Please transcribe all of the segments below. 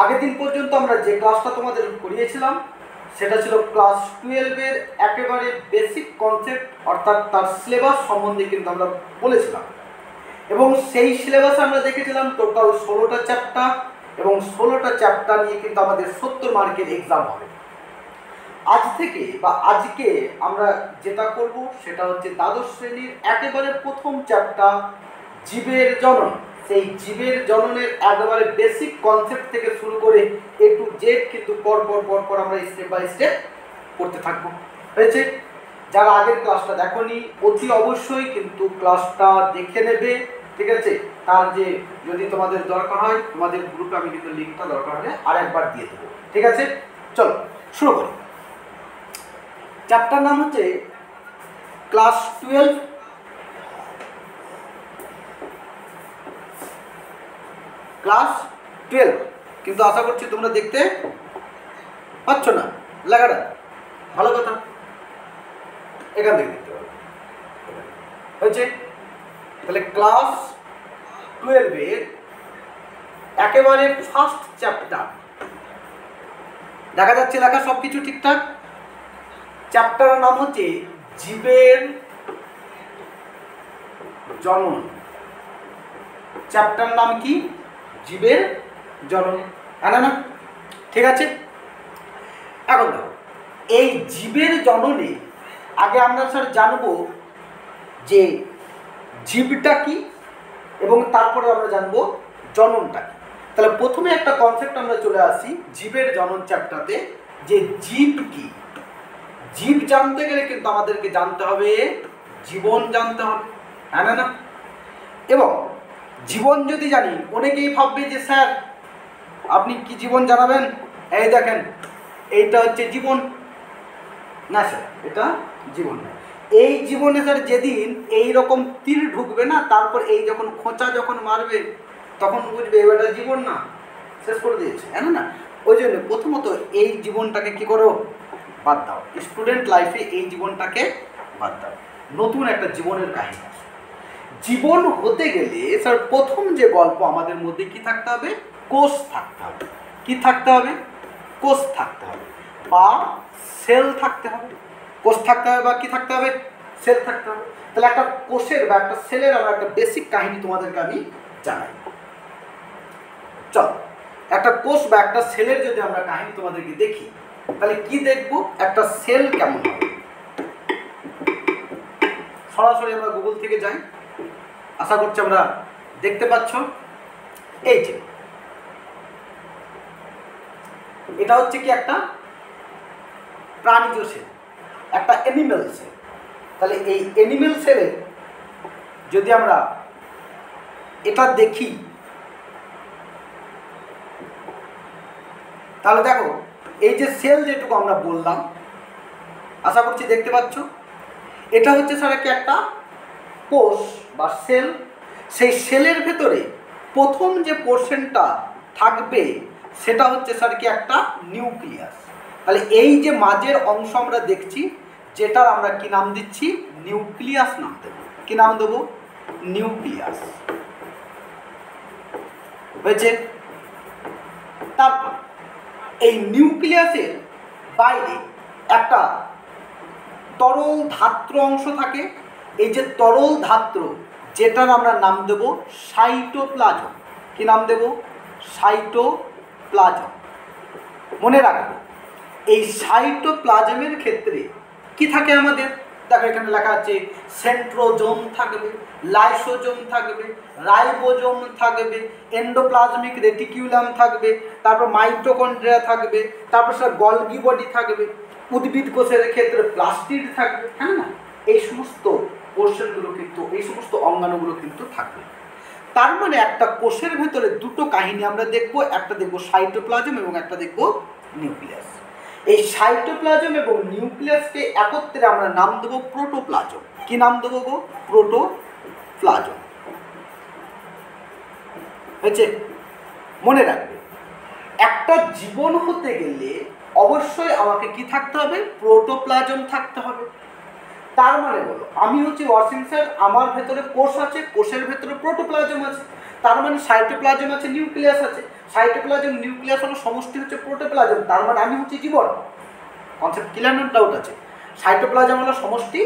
আগের দিন পর্যন্ত আমরা যে ক্লাসটা তোমাদের করিয়েছিলাম সেটা ছিল ক্লাস 12-এর একেবারে বেসিক কনসেপ্ট, অর্থাৎ তার সিলেবাস সম্বন্ধে কিন্তু আমরা বলেছিলাম। এবং সেই সিলেবাসে আমরা দেখেছিলাম টোটাল 16টা চ্যাপ্টার, এবং 16টা চ্যাপ্টার নিয়ে কিন্তু আমাদের 70 মার্কের এক্সাম হবে। আজ থেকে বা আজকে আমরা যেটা করব সেটা হচ্ছে দ্বাদশ শ্রেণীর একেবারে প্রথম চ্যাপ্টার জীবের জনন। সেই জীবের জননের একেবারে বেসিক কনসেপ্ট থেকে শুরু করে A to Z কিন্তু পর পর আমরা স্টেপ বাই স্টেপ করতে থাকবো। হয়েছে? যারা আগের ক্লাসটা দেখোনি অতি অবশ্যই কিন্তু ক্লাসটা দেখে নেবে, ঠিক আছে? তার যে যদি তোমাদের দরকার হয় তোমাদের গ্রুপে আমি কিন্তু লিঙ্কটা দরকার হলে আরেকবার দিয়ে দেবো, ঠিক আছে? চলো শুরু করি। চ্যাপ্টার নাম হচ্ছে ক্লাস 12 কিন্তু আশা করছি তোমরা দেখতে পাচ্ছ না লেখাটা। ভালো কথা, এখান থেকে দেখতে পাবে। হয়েছে? তাহলে ক্লাস 12-এর একেবারে ফার্স্ট চ্যাপ্টার, দেখা যাচ্ছে লেখা সব কিছু ঠিকঠাক। চ্যাপ্টারের নাম হচ্ছে জীবের জনন। চ্যাপ্টার নাম কি? জীবের জনন, হ্যাঁ না? ঠিক আছে। এখন দেখো, এই জীবের জননে আগে আমরা স্যার জানবো যে জীবটা কি, এবং তারপরে আমরা জানবো জননটা কি। তাহলে প্রথমে একটা কনসেপ্ট আমরা চলে আসি জীবের জনন চ্যাপ্টারে, যে জীব কি। জীব জানতে গেলে কিন্তু আমাদেরকে জানতে হবে জীবন জানতে হবে, হ্যাঁ না? এবং জীবন যদি জানি অনেকেই ভাববে যে স্যার আপনি কি জীবন জানাবেন, এই দেখেন এইটা হচ্ছে জীবন। না স্যার, এটা জীবন না। এই জীবনে স্যার যেদিন এই রকম তীর ঢুকবে না, তারপর এই যখন খোঁচা যখন মারবে তখন বুঝবে এবারটা জীবন না, শেষ করে দিয়েছে, হ্যাঁ না? ওই জন্য প্রথমত এই জীবনটাকে কি করো, বাদ দাও। স্টুডেন্ট লাইফে এই জীবনটাকে বাদ দাও, নতুন একটা জীবনের কাহিনী। জীবন হতে গেলে স্যার প্রথম যে গল্প আমাদের মধ্যে কি থাকতে হবে, কোষ থাকতে হবে। কি থাকতে হবে? কোষ থাকতে হবে বা সেল থাকতে হবে। কোষ থাকতে হবে বা কি থাকতে হবে, সেল থাকতে হবে। তাহলে একটা কোষের বা একটা সেলের আমরা একটা বেসিক কাহিনী তোমাদেরকে আমি জানাই। চল, একটা কোষ বা একটা সেলের যদি আমরা কাহিনী তোমাদেরকে দেখি তাহলে কি দেখব, একটা সেল কেমন হবে। সরাসরি আমরা গুগল থেকে যাই, আশা করছি আমরা দেখতে পাচ্ছ। এই যে এটা হচ্ছে কি একটা প্রাণীজ সেল, একটা অ্যানিমেল সেল। তাহলে এই অ্যানিমেল সেলে যদি আমরা এটা দেখি তাহলে দেখো এই যে সেল যেটুকু আমরা বললাম, আশা করছি দেখতে পাচ্ছ, এটা হচ্ছে স্যার কি একটা কোষ বা সেল। সেই সেলের ভেতরে প্রথম যে পোর্শনটা থাকবে সেটা হচ্ছে স্যার কি একটা নিউক্লিয়াস। তাহলে এই যে মাঝের অংশ আমরা দেখছি, যেটার আমরা কি নাম দিচ্ছি, নিউক্লিয়াস নাম দেবো। কি নাম দেবো? নিউক্লিয়াস। হয়েছে? তারপর এই নিউক্লিয়াসের বাইরে একটা তরল ধাত্র অংশ থাকে। এই যে তরল ধাত্র, যেটার আমরা নাম দেব সাইটোপ্লাজম। কি নাম দেব? সাইটোপ্লাজম। মনে রাখবো এই সাইটোপ্লাজমের ক্ষেত্রে কি থাকে আমাদের, দেখো এখানে লেখা আছে সেন্ট্রোজোম থাকবে, লাইসোজোম থাকবে, রাইবোজোম থাকবে, এন্ডোপ্লাজমিক রেটিকিউলাম থাকবে, তারপর মাইটোকন্ড্রিয়া থাকবে, তারপর স্যার গলগি বডি থাকবে, উদ্ভিদ কোষের ক্ষেত্রে প্লাস্টিড থাকবে, হ্যাঁ না? এই সমস্ত পোর্শনগুলো কিন্তু, এই সমস্ত অঙ্গাণুগুলো কিন্তু থাকবে। তার মানে একটা কোষের ভেতরে দুটো কাহিনী আমরা দেখব, একটা দেখব সাইটোপ্লাজম এবং একটা দেখব নিউক্লিয়াস। এই সাইটোপ্লাজম এবং নিউক্লিয়াসকে একত্রে আমরা নাম দেবো প্রোটোপ্লাজম। কি নাম দেবো গো? প্রোটোপ্লাজম। হয়েছে? মনে রাখবে একটা জীবন হতে গেলে অবশ্যই আমাকে কি থাকতে হবে, প্রোটোপ্লাজম থাকতে হবে। তার মানে বলো আমি হচ্ছে ওয়াসিং স্যার, আমার ভেতরে কোষ আছে, কোষের ভেতরে প্রোটোপ্লাজম আছে, তার মানে সাইটোপ্লাজম আছে, নিউক্লিয়াস আছে। সাইটোপ্লাজম নিউক্লিয়াস হলো সমষ্টি হচ্ছে প্রোটোপ্লাজম, তার মানে আমি হচ্ছে জীবন। কনসেপ্ট ক্লিয়ার না ডাউট আছে? সাইটোপ্লাজম হলো সমষ্টি,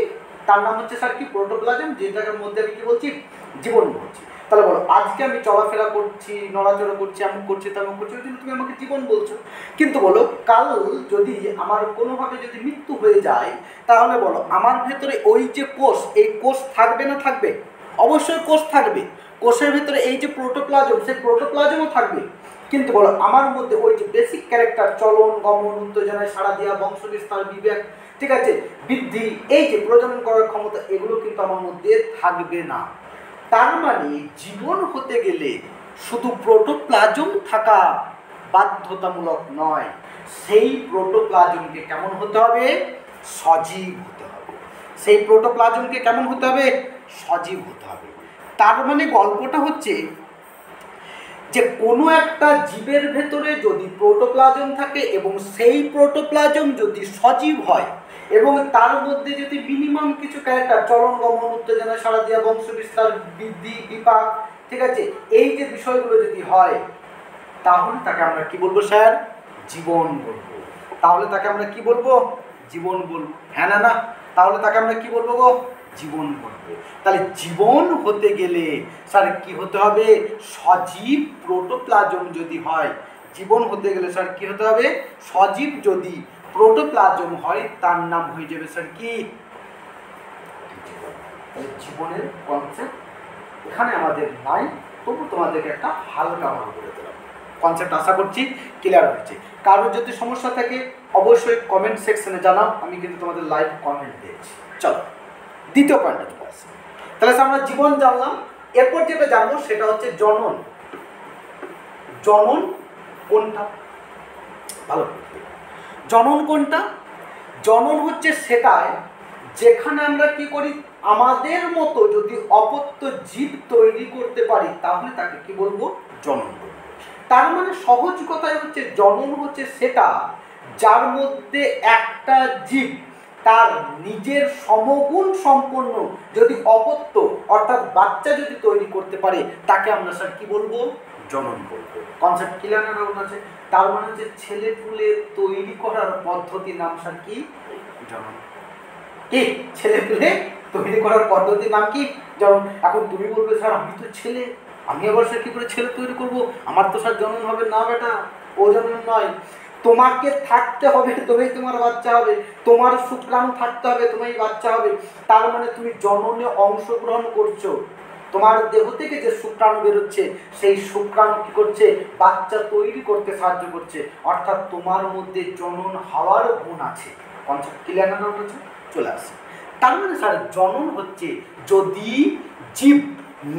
তার নাম হচ্ছে স্যার কি প্রোটোপ্লাজম, যেটার মধ্যে আমি কি বলছি জীবন বলছি। তাহলে বলো আজকে আমি চলাফেরা করছি, নড়াচড়া করছি, এমন করছি তেমন করছি, ওই জন্য তুমি আমাকে জীবন বলছো। কিন্তু বলো কাল যদি আমার কোনোভাবে যদি মৃত্যু হয়ে যায়, তাহলে বলো আমার ভেতরে ওই যে কোষ, এই কোষ থাকবে না থাকবে? অবশ্যই কোষ থাকবে। কোষের ভেতরে এই যে প্রোটোপ্লাজম, সেই প্রোটোপ্লাজমও থাকবে। কিন্তু বলো আমার মধ্যে ওই যে বেসিক ক্যারেক্টার, চলন গমন, উত্তেজনায় সাড়া দেওয়া, বংশ বিস্তার, বিবেক, ঠিক আছে, বৃদ্ধি, এই যে প্রজনন করার ক্ষমতা, এগুলো কিন্তু আমার মধ্যে থাকবে না। তার মানে জীবন হতে গেলে শুধু প্রোটোপ্লাজম থাকা বাধ্যতামূলক নয়, সেই প্রোটোপ্লাজমকে কেমন হতে হবে? সজীব হতে হবে। সেই প্রোটোপ্লাজমকে কেমন হতে হবে? সজীব হতে হবে। তার মানে গল্পটা হচ্ছে যে কোনো একটা জীবের ভেতরে যদি প্রোটোপ্লাজম থাকে এবং সেই প্রোটোপ্লাজম যদি সজীব হয় এবং তার মধ্যে যদি মিনিমাম কিছু ক্যারেক্টার, চলন গমন, উত্তেজনা সাড়া দেওয়া, বংশ বিস্তার, বৃদ্ধি, বিপাক, ঠিক আছে, এই যে বিষয়গুলো যদি হয়, তাহলে তাকে আমরা কি বলবো স্যার? জীবন বলবো। তাহলে তাকে আমরা কি বলবো? জীবন বলবো। হ্যাঁ না না? তাহলে তাকে আমরা কি বলবো গো? জীবন বলবো। তাহলে জীবন হতে গেলে স্যার কি হতে হবে? সজীব প্রোটোপ্লাজম যদি হয়, জীবন হতে গেলে স্যার কি হতে হবে? সজীব যদি প্রোটোপ্লাজম হয়, তার নাম হয়ে যাবে স্যার কি? জীবনের কনসেপ্ট এখানে আমাদের নাই, তবু তোমাদেরকে একটা হালকা ভাবে বলে দিলাম। কনসেপ্ট আশা করছি ক্লিয়ার হয়েছে। কারোর যদি সমস্যা থাকে অবশ্যই কমেন্ট সেকশনে জানাও, আমি কিন্তু তোমাদের লাইভ কমেন্ট দিয়েছি। চলো দ্বিতীয় পয়েন্টে চলে আসি। তাহলে আমরা জীবন জানলাম, এরপর যেটা জানবো সেটা হচ্ছে জনন। জনন কোনটা? ভালো, জনন কোনটা? জনন হচ্ছে সেটাই যেখানে আমরা কি করি, আমাদের মতো যদি অপত্য জীব তৈরি করতে পারি, তাহলে তাকে কি বলবো? জনন বলবো। তার মানে সহজ কথায় হচ্ছে জনন হচ্ছে সেটা যার মধ্যে একটা জীব তার নিজের সমগুণ সম্পন্ন যদি অপত্য অর্থাৎ বাচ্চা যদি তৈরি করতে পারে, তাকে আমরা স্যার কি বলবো? জনন বলবো। কনসেপ্ট ক্লিয়ার না ডাউট আছে? তার মানে যে ছেলে পুলে তৈরি করার পদ্ধতির নাম স্যার কি? জনন। কি ছেলে পুলে তৈরি করার পদ্ধতির নাম কি? জনন। এখন তুমি বলবে স্যার আমি তো ছেলে, আমি আবার স্যার কী করে ছেলে তৈরি করব? আমার তো স্যার জনন হবে না। বেটা, ও জনন নয়। তোমাকে থাকতে হবে তবেই তোমার বাচ্চা হবে, তোমার শুক্রাণু থাকতে হবে তোমারই বাচ্চা হবে। তার মানে তুমি জননে অংশগ্রহণ করছো, তোমার দেহ থেকে যে শুক্রাণু বেরোচ্ছে সেই শুক্রাণু কী করছে? বাচ্চা তৈরি করতে সাহায্য করছে, অর্থাৎ তোমার মধ্যে জনন হওয়ার গুণ আছে। কনসেপ্ট ক্লিয়ার না ডাউট আছে? চলে আসে। তার মানে স্যার জনন হচ্ছে যদি জীব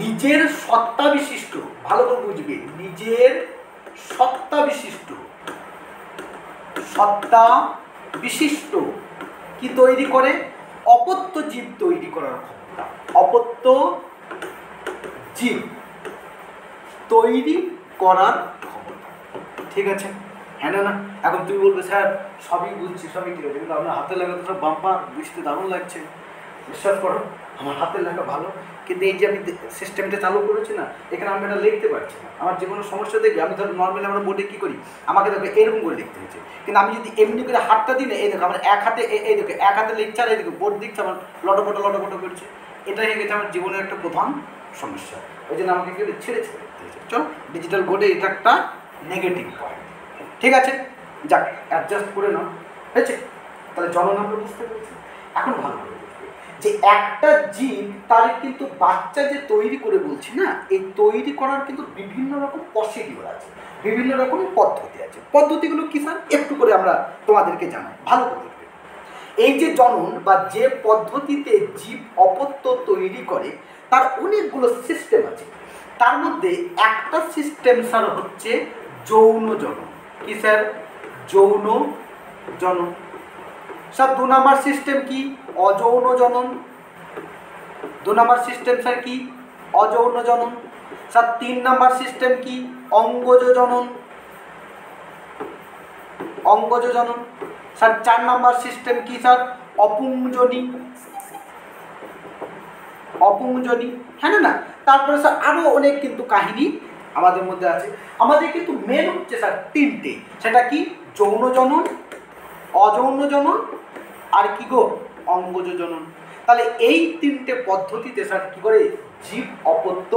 নিজের সত্তা বিশিষ্ট, ভালো করে বুঝবে, নিজের সত্তা বিশিষ্ট, সত্তা বিশিষ্ট কি তৈরি করে? অপত্য জীব তৈরি করার ক্ষমতা। অপত্য জীব তৈরি করার ক্ষমতা। ঠিক আছে? হ্যাঁ না? এখন তুমি বলবে স্যার সবই বুঝছি, সবই ঠিক আছে, কিন্তু আপনার হাতের লেখা তো সব বাম্পার, বুঝতে দারুণ লাগছে। বিশ্বাস করো আমার হাতের লেখা ভালো, কিন্তু এই যে আমি সিস্টেমটা চালু করেছি না, এখানে আমি এটা লিখতে পারছি না। আমার যে কোনো সমস্যা দেখি, আমি ধরো নর্মালি আমরা বোর্ডে কী করি, আমাকে দেখবে এরকম করে লিখতে হয়েছে, কিন্তু আমি যদি এমনি করে হাতটা দিই না, এই দেখো আমার এক হাতে, এই দেখো এক হাতে লিখছে আর এই দেখো বোর্ড দিচ্ছে আমার লটপটো করছে। এটাই হয়ে গেছে আমার জীবনের একটা প্রধান সমস্যা। ওই জন্য আমাকে কেউ ছেড়ে লিখতে হয়েছে। চল ডিজিটাল বোর্ডে এটা একটা নেগেটিভ পয়েন্ট। ঠিক আছে, যাক অ্যাডজাস্ট করে নাও, হয়েছে? তাহলে জনন আমরা বুঝতে পেরেছি। এখন ভালো করে বুঝবে যে একটা জীব তার কিন্তু বাচ্চা যে তৈরি করে বলছি না, এই তৈরি করার কিন্তু বিভিন্ন রকম প্রসিডিওর আছে, বিভিন্ন রকম পদ্ধতি আছে। পদ্ধতিগুলো কি স্যার? একটু করে আমরা তোমাদেরকে জানাই, ভালো করে দেখবে। এই যে জনন বা যে পদ্ধতিতে জীব অপত্য তৈরি করে তার অনেকগুলো সিস্টেম আছে। তার মধ্যে একটা সিস্টেম স্যার হচ্ছে যৌন জনন। কি স্যার? যৌন জনন। স্যার 2 নম্বর সিস্টেম কি? অযৌন জনন। 2 নম্বর সিস্টেম স্যার কি? অযৌন জনন। স্যার 3 নম্বর সিস্টেম কি? অঙ্গজ জনন। অঙ্গজ জনন। স্যার 4 নম্বর সিস্টেম কি স্যার? অপুংজনী। অপুংজনী। হ্যাঁ না? তারপরে স্যার আরও অনেক কিন্তু কাহিনী আমাদের মধ্যে আছে। আমাদের কিন্তু মেন হচ্ছে স্যার তিনটে, সেটা কি? যৌন জনন, অযৌন জনন, আর কি গো? অঙ্গজ জনন। তাহলে এই তিনটে পদ্ধতিতে স্যার কি করে জীব অপত্য।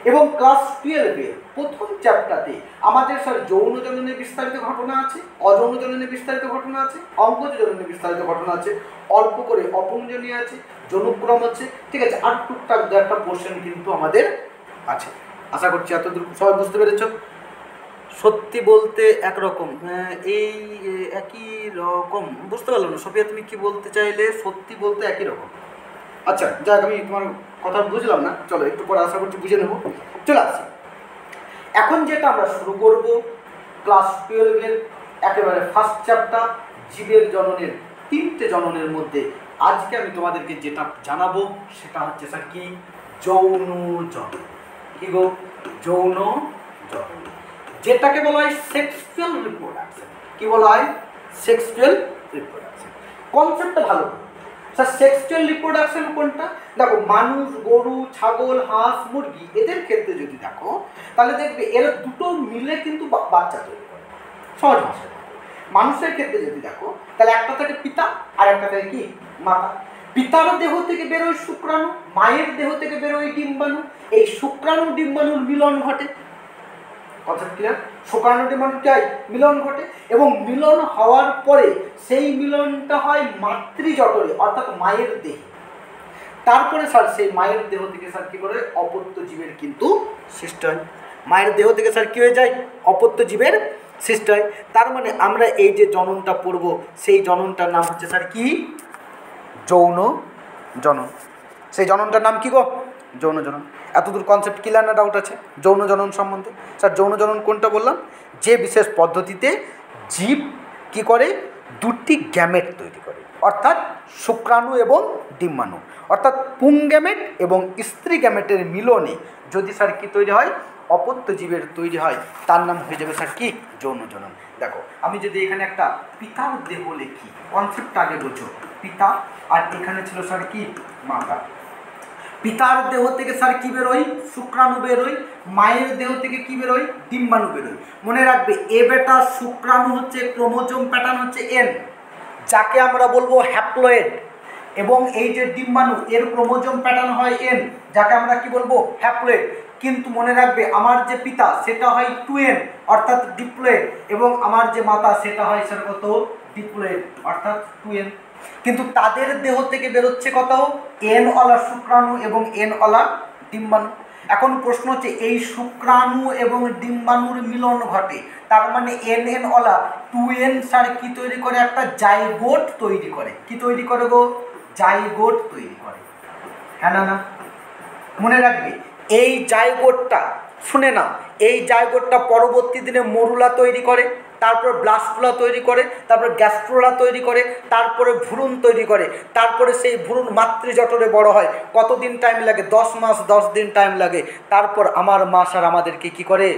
এবং ক্লাস 12-এ প্রথম চ্যাপ্টারে আমাদের স্যার যৌন জননের বিস্তারিত ঘটনা আছে, অযৌন জননের বিস্তারিত ঘটনা আছে, অঙ্গজ জননের বিস্তারিত ঘটনা আছে, অল্প করে অপুঞ্জনী আছে, জনুক্রম আছে, ঠিক আছে, আর টুকটাক দু একটা পোর্শন কিন্তু আমাদের আছে। আশা করছি এতদূর সবাই বুঝতে পেরেছ। সত্যি বলতে একরকম, এই একই রকম বুঝতে পারলাম না সোফিয়া, তুমি কি বলতে চাইলে? সত্যি বলতে একই রকম। আচ্ছা যাক, আমি তোমার কথা বুঝলাম না, চলো একটু পরে আশা করছি বুঝে নেব। চলে আসি, এখন যেটা আমরা শুরু করব ক্লাস 12-এর একেবারে ফার্স্ট চ্যাপ্টার জীবের জননের তিনটে জননের মধ্যে আজকে আমি তোমাদেরকে যেটা জানাবো সেটা হচ্ছে স্যার কি? যৌন জনন। কি গো? যৌন জনন, যেটাকে বলা হয় সেক্সুয়াল রিপ্রোডাকশন। কি বলা হয়? Sexual reproduction. কনসেপ্টটা ভালো। স্যার সেক্সুয়াল রিপ্রোডাকশন কোনটা? দেখো, মানুষ, গরু, ছাগল, হাঁস, মুরগি এদের ক্ষেত্রে যদি দেখো তাহলে দেখবে এরা দুটো মিলে কিন্তু বাচ্চা তৈরি করে। সহজ ভাষায় মানুষের ক্ষেত্রে যদি দেখো তাহলে একটা থেকে পিতা আর একটা থেকে কি? মাতা। পিতার দেহ থেকে বেরোয় শুক্রাণু, মায়ের দেহ থেকে বেরোয় ডিম্বাণু। এই শুক্রাণু ডিম্বাণুর মিলন ঘটে। Concept clear? শুক্রাণু ডিম্বাণু কি হয়? মিলন ঘটে, এবং মিলন হওয়ার পরে সেই মিলনটা হয় মাতৃজঠরে অর্থাৎ মায়ের দেহে। তারপরে স্যার সেই মায়ের দেহ থেকে স্যার কী করে? অপত্য জীবের কিন্তু সৃষ্টি হয়। মায়ের দেহ থেকে স্যার কী হয়ে যায়? অপত্য জীবের সৃষ্টি হয়। তার মানে আমরা এই যে জননটা পড়ব সেই জননটার নাম হচ্ছে স্যার কি? যৌন জনন। সেই জননটার নাম কি গো? যৌন জনন। এতদূর কনসেপ্ট ক্লিয়ার না ডাউট আছে যৌন জনন সম্বন্ধে? স্যার যৌন জনন কোনটা বললাম? যে বিশেষ পদ্ধতিতে জীব কি করে? দুটি গ্যামেট তৈরি করে, অর্থাৎ শুক্রাণু এবং ডিম্বাণু, অর্থাৎ পুংগ্যামেট এবং স্ত্রী গ্যামেটের মিলনে যদি স্যার কি তৈরি হয়? অপত্য জীবের তৈরি হয়, তার নাম হয়ে যাবে স্যার কি? যৌন জনন। দেখো, আমি যদি এখানে একটা পিতার দেহ লিখি, কনসেপ্ট আগে বোঝো। পিতা, আর এখানে ছিল স্যার কি? মাতা। পিতার দেহ থেকে স্যার কি বেরোয়? শুক্রাণু বেরোয়। মায়ের দেহ থেকে কি বেরোয়? ডিম্বাণু বেরোয়। মনে রাখবে, এ বেটা শুক্রাণু হচ্ছে ক্রোমোজোম প্যাটার্ন হচ্ছে এন, যাকে আমরা বলবো হ্যাপ্লয়েড, এবং এই যে ডিম্বাণু এর ক্রোমোজোম প্যাটার্ন হয় এন, যাকে আমরা কি বলবো? হ্যাপ্লয়েড। কিন্তু মনে রাখবে, আমার যে পিতা সেটা হয় 2N অর্থাৎ ডিপ্লয়েড, এবং আমার যে মাতা সেটা হয় স্যার কত? ডিপ্লয়েড অর্থাৎ 2N। কিন্তু তাদের দেহ থেকে বেরোচ্ছে কত? N-ওয়ালা শুক্রাণু এবং N-ওয়ালা ডিম্বাণু। এখন প্রশ্ন হচ্ছে, এই শুক্রাণু এবং ডিম্বাণুর মিলন ঘটে, তার মানে N-N-ওয়ালা 2N স্যার কি তৈরি করে? একটা জাইগোট তৈরি করে। কি তৈরি করে গো? জাইগোট তৈরি করে। হ্যাঁ না না? মনে রাখবে, এই জাইগোটটা, শুনে নাও, এই জাইগোটটা পরবর্তী দিনে মরুলা তৈরি করে, তারপর ব্লাস্টুলা তৈরি করে, তারপর গ্যাস্ট্রোলা তৈরি করে, তারপরে ভ্রূণ তৈরি করে, তারপরে সেই ভ্রূণ মাতৃজঠরে বড় হয়। কতদিন টাইম লাগে? 10 মাস 10 দিন টাইম লাগে। তারপর আমার মা স্যার আমাদেরকে কি করে?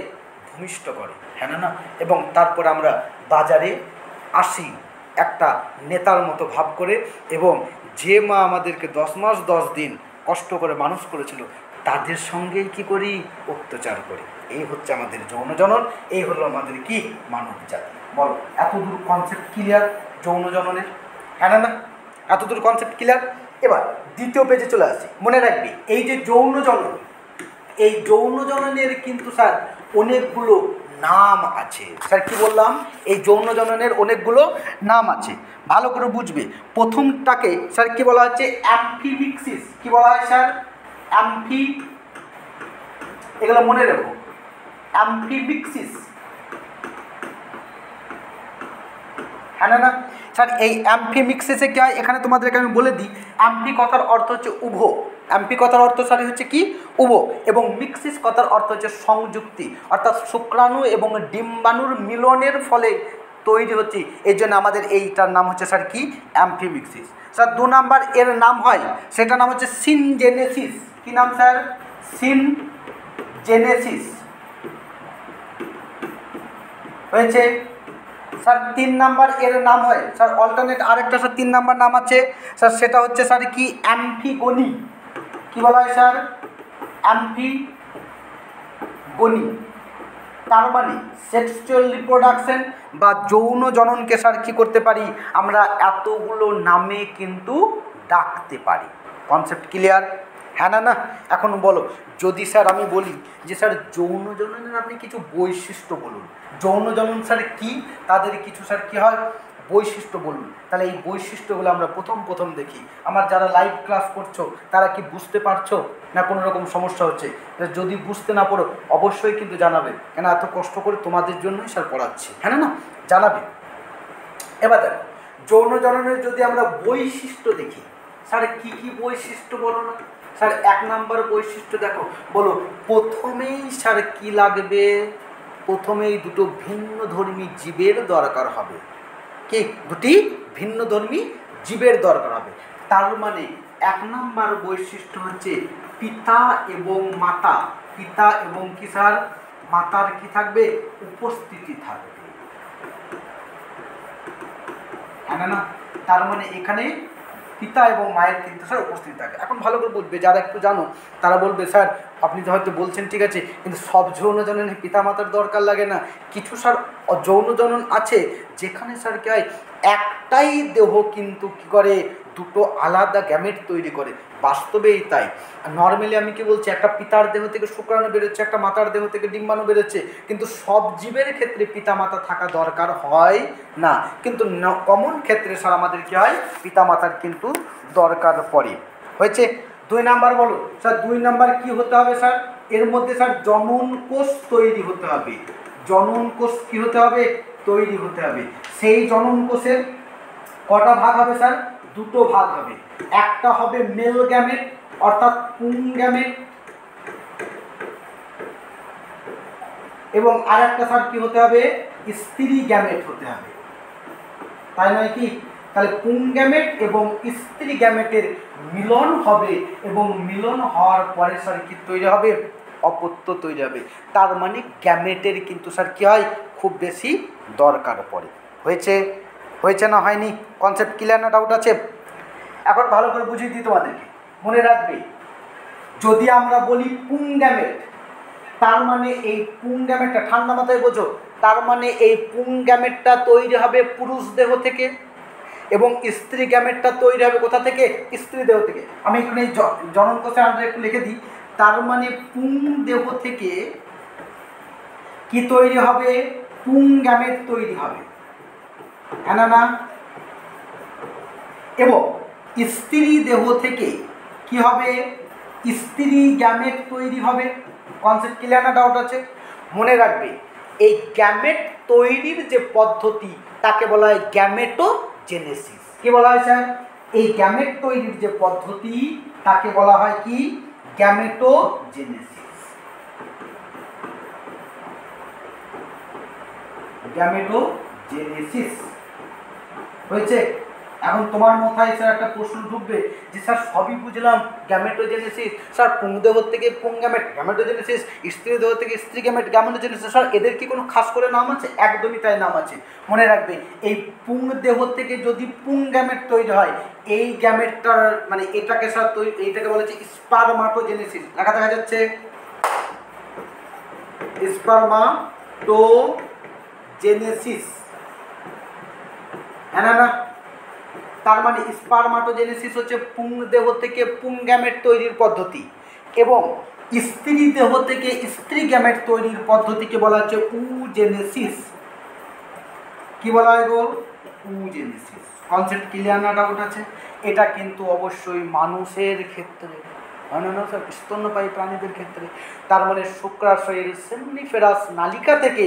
ভূমিষ্ঠ করে। হ্যাঁ না? এবং তারপর আমরা বাজারে আসি একটা নেতার মতো ভাব করে, এবং যে মা আমাদেরকে 10 মাস 10 দিন কষ্ট করে মানুষ করেছিল তাদের সঙ্গেই কি করি? অত্যাচার করি। এই হচ্ছে আমাদের যৌন জনন, এই হলো আমাদের কি? মানব জাতি। বলো, এতদূর কনসেপ্ট ক্লিয়ার যৌন জননের? হ্যাঁ না? এতদূর কনসেপ্ট ক্লিয়ার? এবার দ্বিতীয় পেজে চলে আসি। মনে রাখবি, এই যে যৌন জনন, এই যৌন জননের কিন্তু স্যার অনেকগুলো নাম আছে। স্যার কি বললাম? এই যৌন জননের অনেকগুলো নাম আছে, ভালো করে বুঝবে। প্রথমটাকে স্যার কি বলা হচ্ছে? অ্যাম্ফিমিক্সিস। কি বলা হয় স্যার? অ্যাম্ফি, এগুলো মনে রাখো, অ্যাম্ফিমিক্সিস। হ্যাঁ না? স্যার এই অ্যাম্ফিমিক্সিসে কী হয়? এখানে তোমাদেরকে আমি বলে দিই, অ্যাম্ফি কথার অর্থ হচ্ছে উভ। অ্যাম্ফি কথার অর্থ স্যার হচ্ছে কি? উভ। এবং মিক্সিস কথার অর্থ হচ্ছে সংযুক্তি, অর্থাৎ শুক্রাণু এবং ডিম্বাণুর মিলনের ফলে তৈরি হচ্ছে। এই জন্য আমাদের এইটার নাম হচ্ছে স্যার কি? অ্যাম্ফিমিক্সিস। স্যার 2 নাম্বার এর নাম হয়, সেটার নাম হচ্ছে সিনজেনেসিস। কি নাম স্যার? সিনজেনেসিস হয়েছে। স্যার 3 নাম্বার এর নাম হয় স্যার অল্টারনেট, আরেকটা স্যার 3 নাম্বার নাম আছে স্যার, সেটা হচ্ছে স্যার কি? অ্যাম্ফিগনি। কি বলা হয় স্যার? গণি। তার মানে সেক্সুয়াল রিপ্রোডাকশন বা যৌন জননকে স্যার কী করতে পারি আমরা এতগুলো নামে কিন্তু ডাকতে পারি। Concept clear? হ্যাঁ না? এখন বলো, যদি স্যার আমি বলি যে স্যার যৌন জননের আপনি কিছু বৈশিষ্ট্য বলুন, যৌন জনন স্যার কী, তাদের কিছু স্যার কী হয় বৈশিষ্ট্য বলুন, তাহলে এই বৈশিষ্ট্যগুলো আমরা প্রথম দেখি। আমার যারা লাইভ ক্লাস করছো তারা কি বুঝতে পারছো না কোনো রকম সমস্যা হচ্ছে? যদি বুঝতে না পারো অবশ্যই কিন্তু জানাবে, কেন এত কষ্ট করে তোমাদের জন্যই স্যার পড়াচ্ছি। হ্যাঁ না জানাবে। এবার দেখো, যৌন জননের যদি আমরা বৈশিষ্ট্য দেখি, স্যার কী কী বৈশিষ্ট্য বলো না? স্যার 1 নম্বর বৈশিষ্ট্য দেখো, বলো প্রথমেই স্যার কী লাগবে? প্রথমেই দুটো ভিন্নধর্মী জীবের দরকার হবে। কি দুটি ভিন্নধর্মী জীবের দরকার হবে। তার মানে 1 নম্বর বৈশিষ্ট্য হচ্ছে পিতা এবং মাতা, পিতা এবং কি স্যার মাতার কি থাকবে উপস্থিতি থাকবে। হ্যাঁ না? তার মানে এখানে পিতা এবং মায়ের কিন্তু স্যার উপস্থিত থাকে। এখন ভালো করে বুঝবে, যারা একটু জানো তারা বলবে স্যার আপনি তো হয়তো বলছেন ঠিক আছে, কিন্তু সব যৌন জননে পিতা মাতার দরকার লাগে না। কিছু স্যার যৌন জনন আছে যেখানে স্যার কী হয় একটাই দেহ কিন্তু কী করে দুটো আলাদা গ্যামেট তৈরি করে, বাস্তবেই তাই। নর্মালি আমি কি বলছি, একটা পিতার দেহ থেকে শুক্রাণু বেরোচ্ছে, একটা মাতার দেহ থেকে ডিম্বাণু বেরোচ্ছে, কিন্তু সব জীবের ক্ষেত্রে পিতা মাতা থাকা দরকার হয় না, কিন্তু কমন ক্ষেত্রে স্যার আমাদের কী হয় পিতা মাতার কিন্তু দরকার পড়ে। হয়েছে? 2 নাম্বার বলো স্যার। 2 নাম্বার কি হতে হবে স্যার? এর মধ্যে স্যার জনন কোষ তৈরি হতে হবে। জনন কোষ কী হতে হবে? তৈরি হতে হবে। সেই জনন কোষের কটা ভাগ হবে স্যার? 2টো ভাগ হবে। একটা হবে মেল গ্যামেট অর্থাৎ পুং গ্যামেট, এবং আরেকটা স্যার কি হতে হবে স্ত্রী গ্যামেট হতে হবে, তাই নয় কি? তাহলে পুং গ্যামেট এবং স্ত্রী গ্যামেটের মিলন হবে, এবং মিলন হওয়ার পরে স্যার কি তৈরি হবে অপত্য তৈরি হবে। তার মানে গ্যামেটের কিন্তু স্যার কী হয় খুব বেশি দরকার পড়ে। হয়েছে? হয়েছে না হয়নি? কনসেপ্ট ক্লিয়ার না ডাউট আছে? এখন ভালো করে বুঝিয়ে দিই তোমাদেরকে, মনে রাখবে যদি আমরা বলি পুং গ্যামেট, তার মানে এই পুং গ্যামেটটা ঠান্ডা মাথায় বোঝো, তার মানে এই পুং গ্যামেটটা তৈরি হবে পুরুষ দেহ থেকে, এবং স্ত্রী গ্যামেটটা তৈরি হবে কোথা থেকে? স্ত্রী দেহ থেকে। আমি এখানে জনন কোষে আমরা একটু লিখে দিই, তার মানে পুং দেহ থেকে কি তৈরি হবে? পুং গ্যামেট তৈরি হবে। হ্যাঁ না? এবং স্ত্রী দেহ থেকে কি হবে? স্ত্রী গ্যামেট তৈরি হবে। কনসেপ্ট ক্লিয়ার না ডাউট আছে? মনে রাখবে এই গ্যামেট তৈরির যে পদ্ধতি তাকে বলা হয় গ্যামেটোজেনেসিস। কি বলা হয় স্যার? এই গ্যামেট তৈরির যে পদ্ধতি তাকে বলা হয় কি? গ্যামেটোজেনেসিস। গ্যামেটোজেনেসিস। হয়েছে? এখন তোমার মাথায় স্যার একটা প্রশ্ন ঢুকবে যে স্যার সবই বুঝলাম গ্যামেটোজেনেসিস, স্যার পুং দেহ থেকে পুং গ্যামেট গ্যামেটোজেনেসিস, স্ত্রী দেহ থেকে স্ত্রী গ্যামেট গ্যামেটোজেনেসিস, স্যার এদের কি কোনো খাস করে নাম আছে? একদমই তাই, নাম আছে। মনে রাখবে এই পুং দেহ থেকে যদি পুং গ্যামেট তৈরি হয়, এই গ্যামেটটার মানে এটাকে স্যার এইটাকে বলা হচ্ছে স্পারমাটোজেনেসিস। লেখা দেখা যাচ্ছে স্পারমাটোজেনেসিস। হ্যাঁ না? তার মানে স্পারমাটোজেনেসিস হচ্ছে পুং দেহ থেকে পুং গ্যামেট তৈরির পদ্ধতি, এবং স্ত্রী দেহ থেকে স্ত্রী গ্যামেট তৈরির পদ্ধতিকে বলা হচ্ছে উজেনেসিস। কি বলা হয় গো? উজেনেসিস। কনসেপ্ট ক্লিয়ার না ডাউট আছে? এটা কিন্তু অবশ্যই মানুষের ক্ষেত্রে, স্যার স্তন্যপায়ী প্রাণীদের ক্ষেত্রে। তার মানে শুক্রাশয়ের সেমনিফেরাস নালিকা থেকে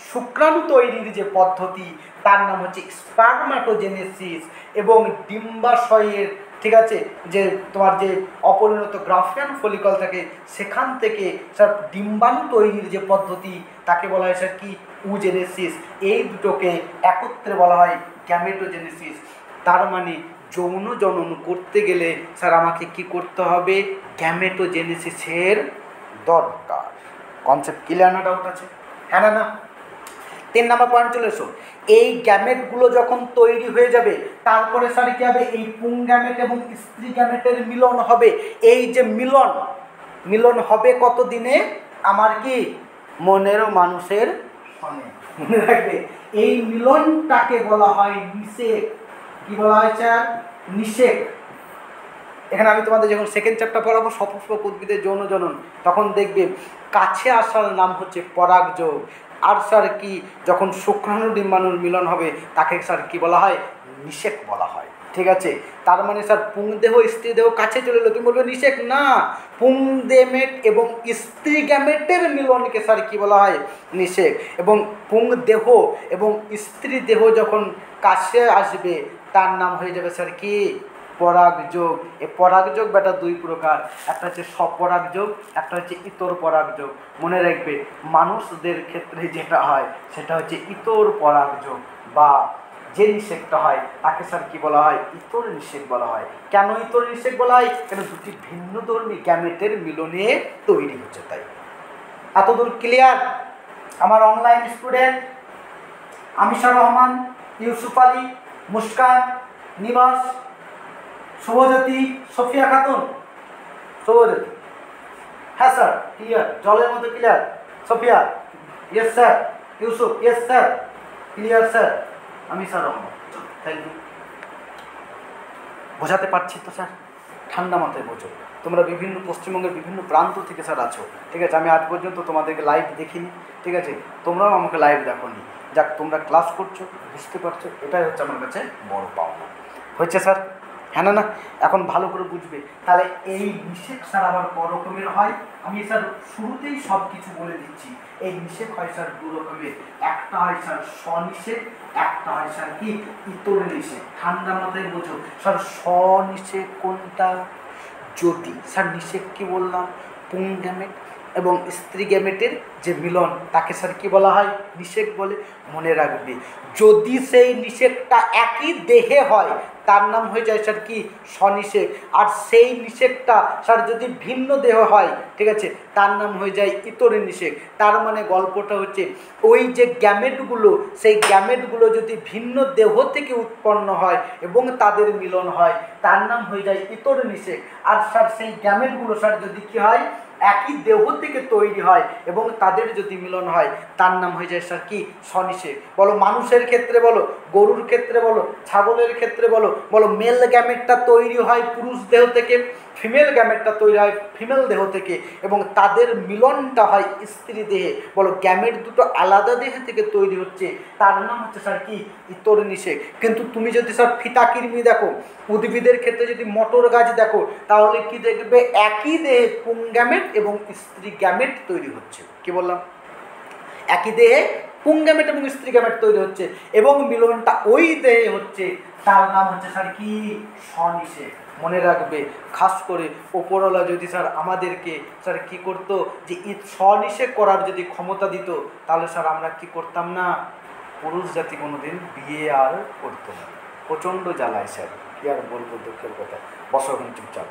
শুক্রাণু তৈরির যে পদ্ধতি তার নাম হচ্ছে স্পারমাটোজেনেসিস, এবং ডিম্বাশয়ের ঠিক আছে যে তোমার যে অপরিণত গ্রাফিয়ান ফলিকল থাকে সেখান থেকে স্যার ডিম্বাণু তৈরির যে পদ্ধতি তাকে বলা হয় স্যার কি? উজেনেসিস। এই দুটোকে একত্রে বলা হয় গ্যামেটোজেনেসিস। তার মানে যৌন জনন করতে গেলে স্যার আমাকে কি করতে হবে? গ্যামেটোজেনেসিসের দরকার। কনসেপ্ট ক্লিয়ার না ডাউট আছে? হ্যাঁ না? 3 নম্বর পয়েন্ট চলে এসো। এই গ্যামেটগুলো যখন তৈরি হয়ে যাবে তারপরে স্যার কী হবে? এই পুং গ্যামেট এবং স্ত্রী গ্যামেটের মিলন হবে। এই যে মিলন হবে কত দিনে? আমার কি মনের ও মানুষের সনে। মনে রাখবে এই মিলনটাকে বলা হয় নিষেক। কি বলা হয় স্যার? নিষেক। এখানে আমি তোমাদের যখন সেকেন্ড চ্যাপ্টার পড়াবো সপুষ্পক উদ্ভিদের যৌন জনন, তখন দেখবে কাছে আসার নাম হচ্ছে পরাগযোগ। আর স্যার কি যখন শুক্রাণু ডিম্বাণুর মিলন হবে তাকে স্যার কি বলা হয়? নিষেক বলা হয়। ঠিক আছে, তার মানে স্যার পুংদেহ স্ত্রী দেহ কাছে চলে এলো, তুমি বলবে নিষেক না, পুংদেমেট এবং স্ত্রী গ্যামেটের মিলনকে স্যার কি বলা হয়? নিষেক। এবং পুংদেহ এবং স্ত্রী দেহ যখন কাছে আসবে তার নাম হয়ে যাবে স্যার কি? পরাগযোগ। এই পরাগযোগ বেটা দুই প্রকার, একটা হচ্ছে স্বপরাগযোগ, একটা হচ্ছে ইতর পরাগযোগ। মনে রাখবে মানুষদের ক্ষেত্রে যেটা হয় সেটা হচ্ছে ইতর পরাগযোগ, বা যে নিষেকটা হয় তাকে স্যার কি বলা হয়? ইতর নিষেক বলা হয়। কেন ইতর নিষেক বলা হয়? কেন দুটি ভিন্নধর্মী গ্যামেটের মিলনে তৈরি হচ্ছে তাই। এতদূর ক্লিয়ার? আমার অনলাইন স্টুডেন্ট আমিশা রহমান, ইউসুফ আলী, মুস্কান, নিবাস, শুভজ্যোতি, সোফিয়া খাতুন, শুভজ্যোতি, হ্যাঁ স্যার ক্লিয়ার, জলের মতো clear. Sofia yes sir, Yusuf yes sir, clear sir, Amisha Rahman, thank you. বোঝাতে পারছি তো স্যার? ঠান্ডা মাথায় বোঝো। তোমরা বিভিন্ন পশ্চিমবঙ্গের বিভিন্ন প্রান্ত থেকে স্যার আছো, ঠিক আছে? আমি আজ পর্যন্ত তোমাদেরকে লাইভ দেখিনি, ঠিক আছে? তোমরাও আমাকে লাইভ দেখোনি। যাক, তোমরা ক্লাস করছো, বুঝতে পারছো, এটাই হচ্ছে আমার কাছে বড় পাওনা। হচ্ছে স্যার? হ্যাঁ না? এখন ভালো করে বুঝবে। তাহলে এই নিষেক স্যার আবার ক রকমের হয়? আমি স্যার শুরুতেই সব কিছু বলে দিচ্ছি। এই নিষেক হয় স্যার দু রকমের, একটা হয় স্যার স্বনিষেক, একটা হয় স্যার কি? ইতর নিষেক। ঠান্ডা মাথায় বোঝো স্যার, স্বনিষেক কোনটা? যদি স্যার নিষেক কি বললাম? পুংগ্যামেট এবং স্ত্রী গ্যামেটের যে মিলন তাকে স্যার কি বলা হয়? নিষেক বলে। মনে রাখবে যদি সেই নিষেকটা একই দেহে হয় তার নাম হয়ে যায় স্যার কি? স্বনিষেক। আর সেই নিষেকটা স্যার যদি ভিন্ন দেহ হয়, ঠিক আছে, তার নাম হয়ে যায় ইতর নিষেক। তার মানে গল্পটা হচ্ছে ওই যে গ্যামেটগুলো, সেই গ্যামেটগুলো যদি ভিন্ন দেহ থেকে উৎপন্ন হয় এবং তাদের মিলন হয় তার নাম হয়ে যায় ইতর নিষেক। আর স্যার সেই গ্যামেটগুলো স্যার যদি কি হয়? একই দেহ থেকে তৈরি হয় এবং তাদের যদি মিলন হয় তার নাম হয়ে যায় স্যার কি? স্বনিষেক। বলো মানুষের ক্ষেত্রে বলো, গরুর ক্ষেত্রে বলো, ছাগলের ক্ষেত্রে বলো, বলো মেল গ্যামেটটা তৈরি হয় পুরুষ দেহ থেকে, ফিমেল গ্যামেটটা তৈরি হয় ফিমেল দেহ থেকে, এবং তাদের মিলনটা হয় স্ত্রী দেহে। বলো গ্যামেট দুটো আলাদা দেহ থেকে তৈরি হচ্ছে, তার নাম হচ্ছে স্যার কি? ইতর নিষেক। কিন্তু তুমি যদি স্যার ফিতাকির্মি দেখো, উদ্ভিদের ক্ষেত্রে যদি মটর গাছ দেখো, তাহলে কি দেখবে? একই দেহে পুংগ্যামেট এবং স্ত্রী গ্যামেট তৈরি হচ্ছে। কি বললাম? একই দেহে পুংগ্যামেট এবং স্ত্রী গ্যামেট তৈরি হচ্ছে এবং মিলনটা ওই দেহে হচ্ছে, তার নাম হচ্ছে স্যার কি? স্বনিষেক। মনে রাখবে খাস করে ওপরওয়ালা যদি স্যার আমাদেরকে স্যার কি করতো, যে স্বনিষেক করার যদি ক্ষমতা দিত, তাহলে স্যার আমরা কি করতাম না? পুরুষ জাতি কোনোদিন বিয়ে আর করতো না। প্রচণ্ড জ্বালায় স্যার, কি আর বলবো, দুঃখের কথা। বসো এখন চুপচাপ,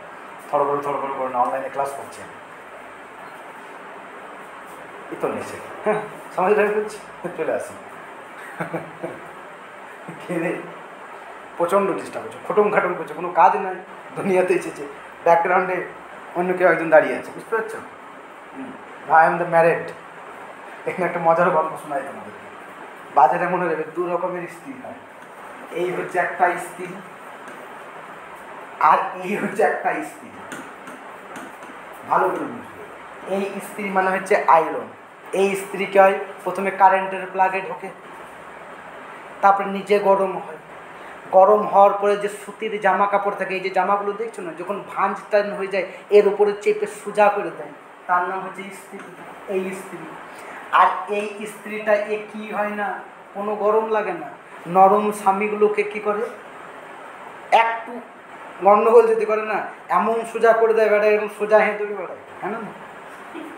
থড়বড় করে না, অনলাইনে ক্লাস করছি আমি। ইতর নিষেক, হ্যাঁ সমাজ করছি, চলে আসি। প্রচণ্ড ডিস্টার্ব হচ্ছে, খটম খাটম করছে, কোনো কাজ নাই, দুনিয়াতে এসেছে, ব্যাকগ্রাউন্ডে অন্য কেউ একজন দাঁড়িয়ে আছে, বুঝতে পারছো? I am the married. এখানে একটা মজার গল্প শোনাই তোমাদেরকে। বাজারে মনে রাখবে দু রকমের স্ত্রী হয়। এই হচ্ছে একটা স্ত্রী, আর এই হচ্ছে একটা স্ত্রী। ভালো করে বুঝবে, এই স্ত্রী মানে হচ্ছে আয়রন। এই স্ত্রীকে হয় প্রথমে কারেন্টের প্লাগে ঢোকে, তারপরে নিজে গরম হয়, গরম হওয়ার পরে যে সুতির জামা কাপড় থাকে, এই যে জামাগুলো দেখছো না, যখন ভাঁজ টান হয়ে যায় এর উপরে চেপে সোজা করে দেয়, তার নাম হচ্ছে স্ত্রী। এই স্ত্রী। আর এই স্ত্রীটা এ কি হয় না, কোনো গরম লাগে না, নরম স্বামীগুলোকে কি করে, একটু গণ্ডগোল যদি করে না, এমন সোজা করে দেয় বেড়ায়, এরকম সোজা হেঁটে বেড়ায়, হ্যাঁ না?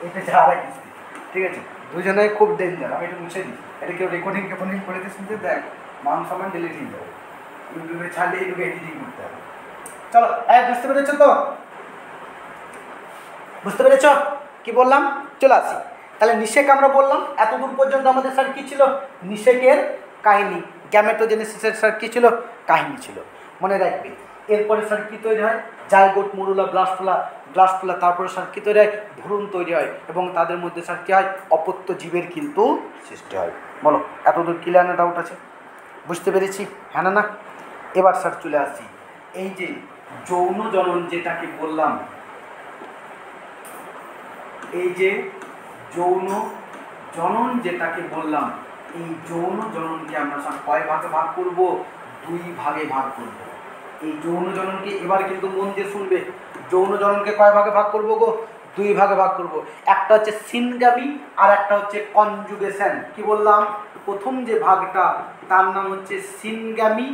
এটা হচ্ছে আর এক স্ত্রী। ঠিক আছে, দুজনে খুব ডেঞ্জার। আমি এটা মুছে দিই, এটা কেউ রেকর্ডিং করে দিয়ে শুনতে দেখ, মান সম্মান ডিলিট হয়ে যাবে, ইউটিউবে ছাড়লে এইটুকু এডিটিং করতে হবে। চলো, বুঝতে পেরেছো তো? বুঝতে পেরেছ কি বললাম? চলে আসি। তাহলে নিষেক আমরা বললাম, এতদূর পর্যন্ত আমাদের স্যার কী ছিল? নিষেকের কাহিনী, গ্যামেটোজেনেসিসের স্যার কী ছিল? কাহিনী ছিল। মনে রাখবে এরপরে স্যার কী তৈরি হয়, জাইগোট, মরুলা, ব্লাস্টুলা, তারপরে স্যার কী তৈরি হয়, ভ্রূণ তৈরি হয় এবং তাদের মধ্যে স্যার কী হয়, অপত্য জীবের কিন্তু সৃষ্টি হয়। বলো এতদূর ক্লিয়ার না ডাউট আছে? বুঝতে পেরেছি, হ্যাঁ না? এবার স্যার চলে আসছি এই যে যৌন জনন যেটাকে বললাম, এই যে যৌন জনন যেটাকে বললাম, এই যৌন জননকে আমরা স্যার কয় ভাগে ভাগ করব? 2 ভাগে ভাগ করব। এই যৌন জননকে এবার কিন্তু মন দিয়ে শুনবে, যৌন জননকে কয় ভাগে ভাগ করব গো? 2 ভাগে ভাগ করব। একটা হচ্ছে সিনগামি আর একটা হচ্ছে কনজুগেশন। কি বললাম? প্রথম যে ভাগটা তার নাম হচ্ছে সিনগামি,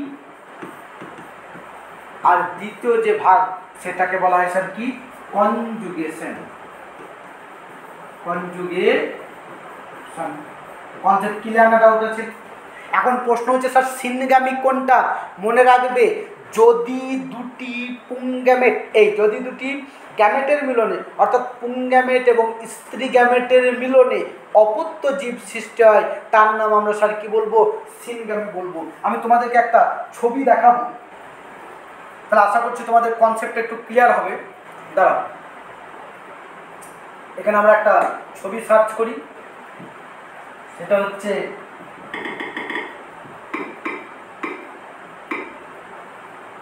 আর দ্বিতীয় যে ভাগ সেটাকে বলা হয় স্যার কি? কনজুগেশন। কনজুগেশন কনসেপ্ট ক্লিয়ার না ডাউট আছে? এখন প্রশ্ন হচ্ছে স্যার সিনগামি কোনটা? মনে রাখবে, যদি দুটি পুংগ্যামেট, এই যদি দুটি গ্যামেটের মিলনে অর্থাৎ পুংগ্যামেট এবং স্ত্রী গ্যামেটের মিলনে অপত্য জীব সৃষ্টি হয় তার নাম আমরা স্যার কি বলবো? সিনগামি বলবো। আমি তোমাদেরকে একটা ছবি দেখাবো, তাহলে আশা করছি তোমাদের কনসেপ্ট একটু ক্লিয়ার হবে। দাঁড়াও, এখানে আমরা একটা ছবি সার্চ করি, সেটা হচ্ছে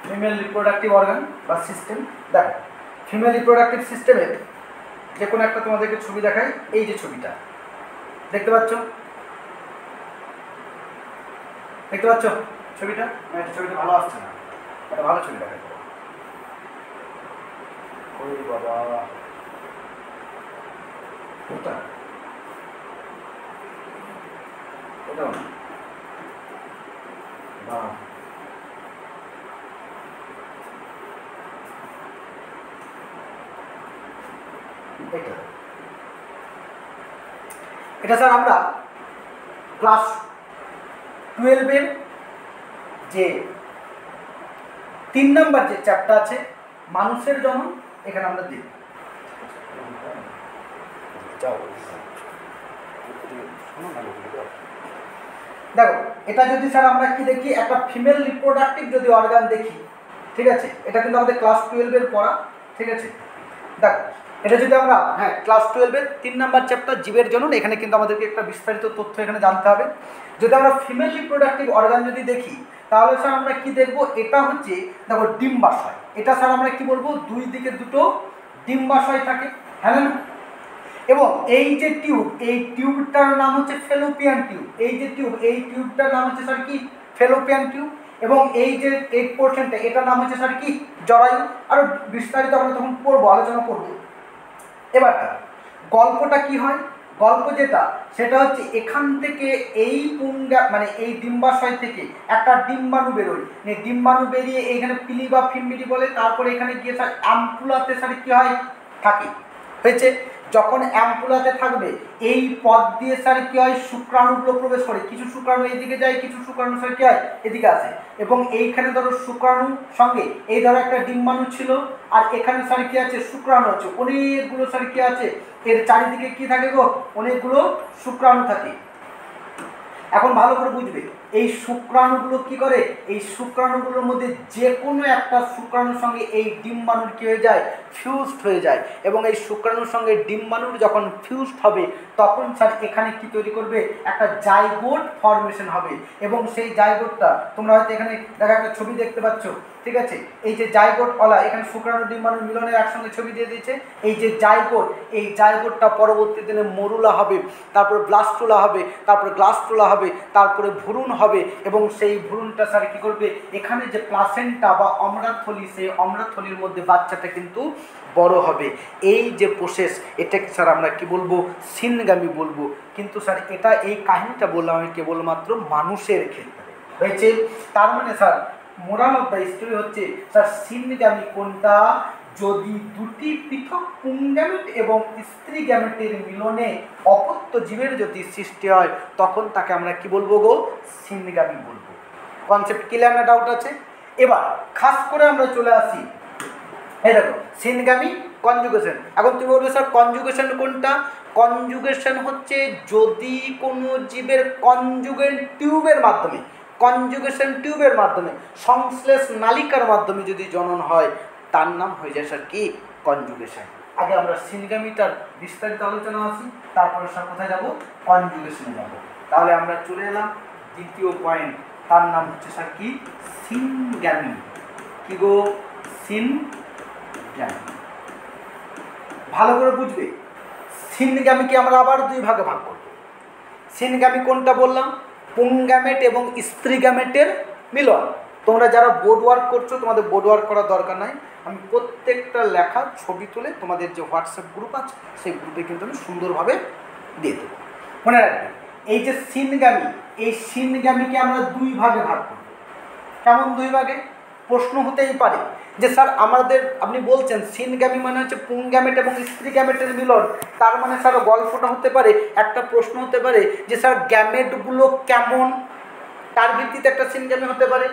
ফিমেল রিপ্রোডাক্টিভ অর্গান বা সিস্টেম। দেখো, ফিমেল রিপ্রোডাক্টিভ সিস্টেমের যে কোনো একটা তোমাদেরকে ছবি দেখাই। এই যে ছবিটা দেখতে পাচ্ছ, দেখতে পাচ্ছ ছবিটা? ছবিটা ভালো আসছে না, একটা ভালো ছবি দেখাই। ওই বাবা, ওটা ওটাও না, বা এটা স্যার আমরা ক্লাস 12-এর যে 3 নম্বর যে চ্যাপ্টার আছে মানুষের জনন, এখানে আমরা দেখব। দেখো, এটা যদি স্যার আমরা কি দেখি, একটা ফিমেল রিপ্রোডাক্টিভ যদি অর্গান দেখি, ঠিক আছে, এটা কিন্তু আমাদের ক্লাস 12-এর পড়া, ঠিক আছে। দেখো, এটা যদি আমরা ক্লাস 12-এর 3 নম্বর চ্যাপ্টার জীবের জনন, এখানে কিন্তু আমাদেরকে একটা বিস্তারিত তথ্য এখানে জানতে হবে। যদি আমরা ফিমেল রিপ্রোডাক্টিভ অর্গান যদি দেখি, তাহলে স্যার আমরা কি দেখব? এটা হচ্ছে দেখো ডিম্বাশয়। এটা স্যার আমরা কি বলবো? 2 দিকে দুটো ডিম্বাশয় থাকে, হ্যাঁ না? এবং এই যে টিউব, এই টিউবটার নাম হচ্ছে ফেলোপিয়ান টিউব। এই যে টিউব, এই টিউবটার নাম হচ্ছে স্যার কি? Fallopian tube. এবং এই যে 8%, এটার নাম হচ্ছে স্যার কি? জরায়ু। আরও বিস্তারিত আমরা তখন পড়বো, আলোচনা করবো। এবার গল্পটা কি হয়? গল্প যেটা, সেটা হচ্ছে এখান থেকে এই পুঙ্গা মানে এই ডিম্বাশয় থেকে একটা ডিম্বাণু বেরোয়, ডিম্বাণু বেরিয়ে এইখানে পিলি বা ফিম্বিরি বলে, তারপরে এখানে গিয়ে স্যার অ্যাম্পুলাতে স্যার কী হয়? থাকে। হয়েছে, যখন অ্যাম্পুলাতে থাকবে এই পথ দিয়ে স্যার কী হয়? শুক্রাণুগুলো প্রবেশ করে। কিছু শুক্রাণু এইদিকে যায়, কিছু শুক্রাণু স্যার কী হয়? এদিকে আসে। এবং এইখানে ধরো শুক্রাণু সঙ্গে এই ধরো একটা ডিম্বাণু ছিল, আর এখানে স্যার কী আছে? শুক্রাণু আছে, অনেকগুলো স্যার কী আছে? এর চারিদিকে কি থাকে গো? অনেকগুলো শুক্রাণু থাকে। এখন ভালো করে বুঝবে, এই শুক্রাণুগুলো কি করে? এই শুক্রাণুগুলোর মধ্যে যে কোনো একটা শুক্রাণুর সঙ্গে এই ডিম্বাণুর কী হয়ে যায়? ফিউজড হয়ে যায়। এবং এই শুক্রাণুর সঙ্গে ডিম্বাণুর যখন ফিউজড হবে, তখন স্যার এখানে কি তৈরি করবে? একটা জাইগোট ফরমেশন হবে। এবং সেই জাইগোটটা তোমরা হয়তো এখানে দেখা একটা ছবি দেখতে পাচ্ছ, ঠিক আছে। এই যে জাইগোটওয়ালা, এখানে শুক্রাণু ডিম্বাণু মিলনের একসঙ্গে ছবি দিয়ে দিয়েছে। এই যে জাইগোট, এই জাইগোটটা পরবর্তী দিনে মরুলা হবে, তারপরে ব্লাস্টুলা হবে, তারপরে গ্লাস্টুলা হবে, তারপরে ভ্রূণ হবে। এবং সেই ভ্রূণটা স্যার কী করবে? এখানে যে প্লাসেন্টা বা অমরাথলি, সেই অমরাথলির মধ্যে বাচ্চাটা কিন্তু বড় হবে। এই যে প্রসেস, এটাকে স্যার আমরা কি বলবো? সিনগামি বলবো। কিন্তু স্যার এটা, এই কাহিনীটা বললাম আমি কেবলমাত্র মানুষের ক্ষেত্রে হয়েছে। তার মানে sir moral of the story হচ্ছে স্যার সিনগামি কোনটা? যদি দুটি পৃথক পুংগ্যামেট এবং স্ত্রী গ্যামেটের মিলনে অপত্য জীবের যদি সৃষ্টি হয়, তখন তাকে আমরা কি বলবো গো? সিনগামি বলবো। কনসেপ্ট ক্লিয়ার না ডাউট আছে? এবার খাস করে আমরা চলে আসি, এই দেখো সিনগামি, কনজুগেশন। এখন তুমি বলবে স্যার কনজুগেশন কোনটা? কনজুগেশন হচ্ছে যদি কোনো জীবের কনজুগেন্ট টিউবের মাধ্যমে, কনজুগেশন টিউবের মাধ্যমে, সংশ্লেষ নালিকার মাধ্যমে যদি জনন হয় তার নাম হয়ে যায় স্যার কি? কনজুগেশন। আগে আমরা সিনগ্যামিটার বিস্তারিত আলোচনা আসি, তারপরে স্যার কোথায় যাব? কনজুগেশনে যাব। তাহলে আমরা চলে এলাম দ্বিতীয় পয়েন্ট, তার নাম হচ্ছে স্যার কি? সিনগ্যামি। কি গো? সিনগ্যামি। ভালো করে বুঝবে, সিনগ্যামিকে আমরা আবার দুই ভাগে ভাগ করব। সিনগ্যামি কোনটা বললাম? পুংগ্যামেট এবং স্ত্রীগ্যামেটের মিলন। তোমরা যারা বোর্ড ওয়ার্ক করছো, তোমাদের বোর্ড ওয়ার্ক করার দরকার নাই, আমি প্রত্যেকটা লেখা ছবি তুলে তোমাদের যে হোয়াটসঅ্যাপ গ্রুপ আছে সেই গ্রুপে কিন্তু আমি সুন্দরভাবে দিয়ে দেবো। মনে রাখবে, এই যে সিনগ্যামি, এই সিনগ্যামিকে আমরা দুই ভাগে ভাগ করব। কেমন দুই ভাগে? প্রশ্ন হতেই পারে যে স্যার আমাদের, আপনি বলছেন সিনগ্যামি মানে হচ্ছে পুংগ্যামেট এবং স্ত্রীগ্যামেটের মিলন, তার মানে স্যার গল্পটা হতে পারে, একটা প্রশ্ন হতে পারে যে স্যার গ্যামেটগুলো কেমন, তার ভিত্তিতে একটা সিনগ্যামি হতে পারে।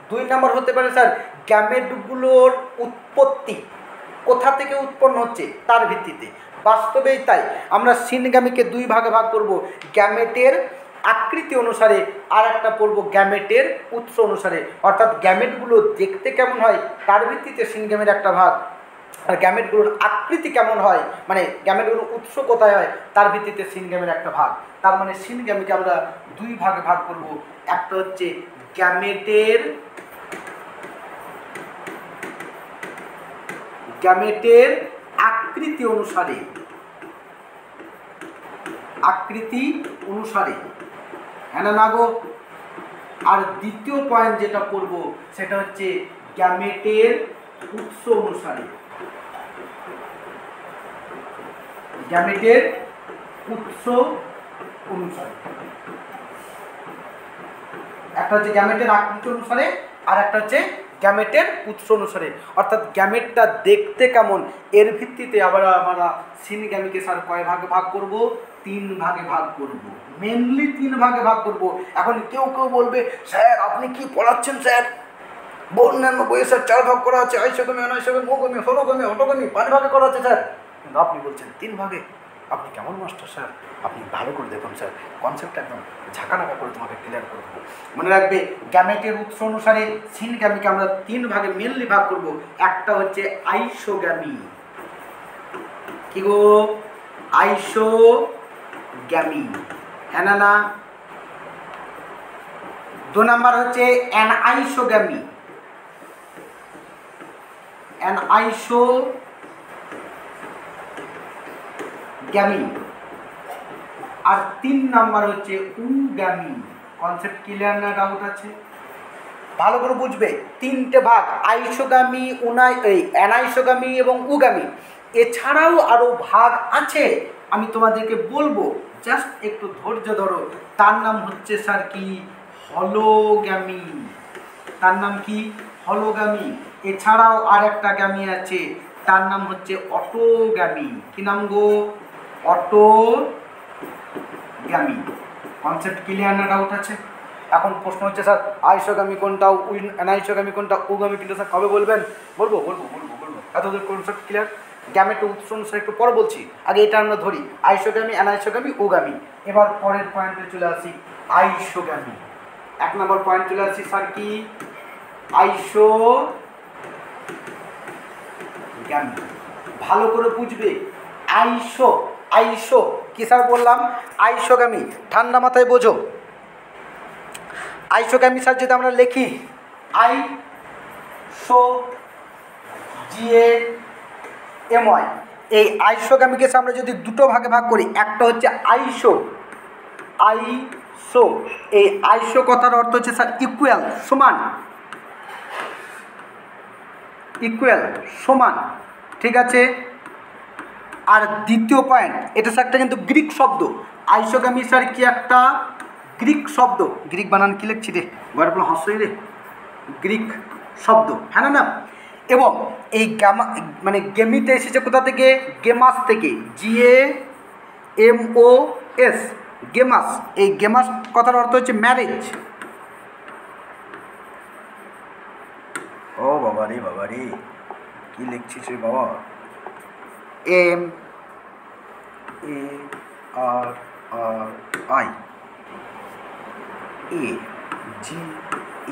দুই নম্বর হতে পারে স্যার গ্যামেটগুলোর উৎপত্তি কোথা থেকে উৎপন্ন হচ্ছে তার ভিত্তিতে। বাস্তবেই তাই, আমরা সিনগ্যামিকে দুই ভাগে ভাগ করব, গ্যামেটের আকৃতি অনুসারে আর একটা পড়ব গ্যামেটের উৎস অনুসারে। অর্থাৎ গ্যামেটগুলো দেখতে কেমন হয় তার ভিত্তিতে সিনগ্যামের একটা ভাগ, আর গ্যামেটগুলোর আকৃতি কেমন হয় মানে গ্যামেটগুলোর উৎস কোথায় হয় তার ভিত্তিতে সিনগ্যামের একটা ভাগ। তার মানে সিনগ্যামিকে আমরা দুই ভাগে ভাগ করব। একটা হচ্ছে গ্যামেটের আকৃতি অনুসারে, হ্যাঁ না গো? আর দ্বিতীয় পয়েন্ট যেটা পড়ব সেটা হচ্ছে গ্যামেটের উৎস অনুসারে। গ্যামেটের উৎস অনুসারে একটা হচ্ছে গ্যামেটের আকৃতি অনুসারে, আর একটা হচ্ছে গ্যামেটের উৎস অনুসারে। অর্থাৎ গ্যামেটটা দেখতে কেমন এর ভিত্তিতে আবার আমরা সিনগ্যামিকে স্যার কয় ভাগে ভাগ করব? তিন ভাগে ভাগ করব, মেনলি তিন ভাগে ভাগ করব। এখন কেউ কেউ বলবে স্যার আপনি কি পড়াচ্ছেন স্যার, অন্যান্য বইয়ে স্যার চার ভাগ করা আছে, আইসোগামী, অনাইসোগামী, ওগামী, হলোগামী, অটোগামী, পাঁচ ভাগে করা আছে স্যার, কিন্তু আপনি বলছেন তিন ভাগে। আপনি কেমন মাস্টার স্যার? আপনি ভালো করে দেখুন স্যার, কনসেপ্টটা একদম ঝাঁকানাকা করে তোমাকে ক্লিয়ার করে দেবো। মনে রাখবে, গ্যামেটের উৎস অনুসারে সিনগ্যামিকে আমরা তিন ভাগে মেনলি ভাগ করব। একটা হচ্ছে আইসোগ্যামি। কি গো? আইসোগ্যামি, হ্যাঁ না? দু নাম্বার হচ্ছে অ্যানাইসোগ্যামি। অ্যানাইসোগ্যামি। আর তিন নাম্বার হচ্ছে উগ্যামি। কনসেপ্ট ক্লিয়ার না ডাউট আছে? ভালো করে বুঝবে, তিনটে ভাগ, আইসোগামী, অ্যানাইসোগামী এবং উগামী। এছাড়াও আরও ভাগ আছে, আমি তোমাদেরকে বলবো, জাস্ট একটু ধৈর্য ধরো। তার নাম হচ্ছে স্যার কি? হলোগ্যামি। তার নাম কি? হলোগ্যামি। এছাড়াও আর একটা গ্যামি আছে, তার নাম হচ্ছে অটোগ্যামি। কি নাম গো? অটোগ্যামি। কনসেপ্ট ক্লিয়ার না ডাউট আছে? এখন প্রশ্ন হচ্ছে স্যার আইসোগামী কোনটা, অ্যানাইসোগামী কোনটা, উগামী কোনটা স্যার কবে বলবেন? বলবো। এতদূর কনসেপ্ট ক্লিয়ার? গ্যামেটের উৎস অনুসারে একটু পরে বলছি, আগে এটা আমরা ধরি, আইসোগামী, অ্যানাইসোগামী, উগামী। এবার পরের পয়েন্টে চলে আসি, আইসোগামী। এক নম্বর পয়েন্ট চলে আসি স্যার কি? আইসোগ্যামি। ভালো করে বুঝবে, আইসো কি স্যার বললাম? আইসোগামী। ঠান্ডা মাথায় বোঝো, আইসোগ্যামি স্যার যদি আমরা লিখি GAMY, এই আইসোগ্যামিকে আমরা যদি দুটো ভাগে ভাগ করি, একটা হচ্ছে আইসো। এই আইসো কথার অর্থ হচ্ছে স্যার ইকুয়াল, সমান, ঠিক আছে? আর দ্বিতীয় পয়েন্ট, এটা স্যার একটা কিন্তু গ্রিক শব্দ। আইসোগ্যামি স্যার কি একটা গ্রিক শব্দ। গ্রিক বানান কি লিখছি রে, গড় হসই রে, গ্রিক শব্দ, হ্যাঁ না? এবং এই মানে গেমিতে এসেছে কোথা থেকে? গেমাস থেকে, GAMOS, গেমাস। এই গেমাস কথার অর্থ হচ্ছে ম্যারেজ। ও বাবা রে, কি লিখছিস রে বাবা? MARRI, জি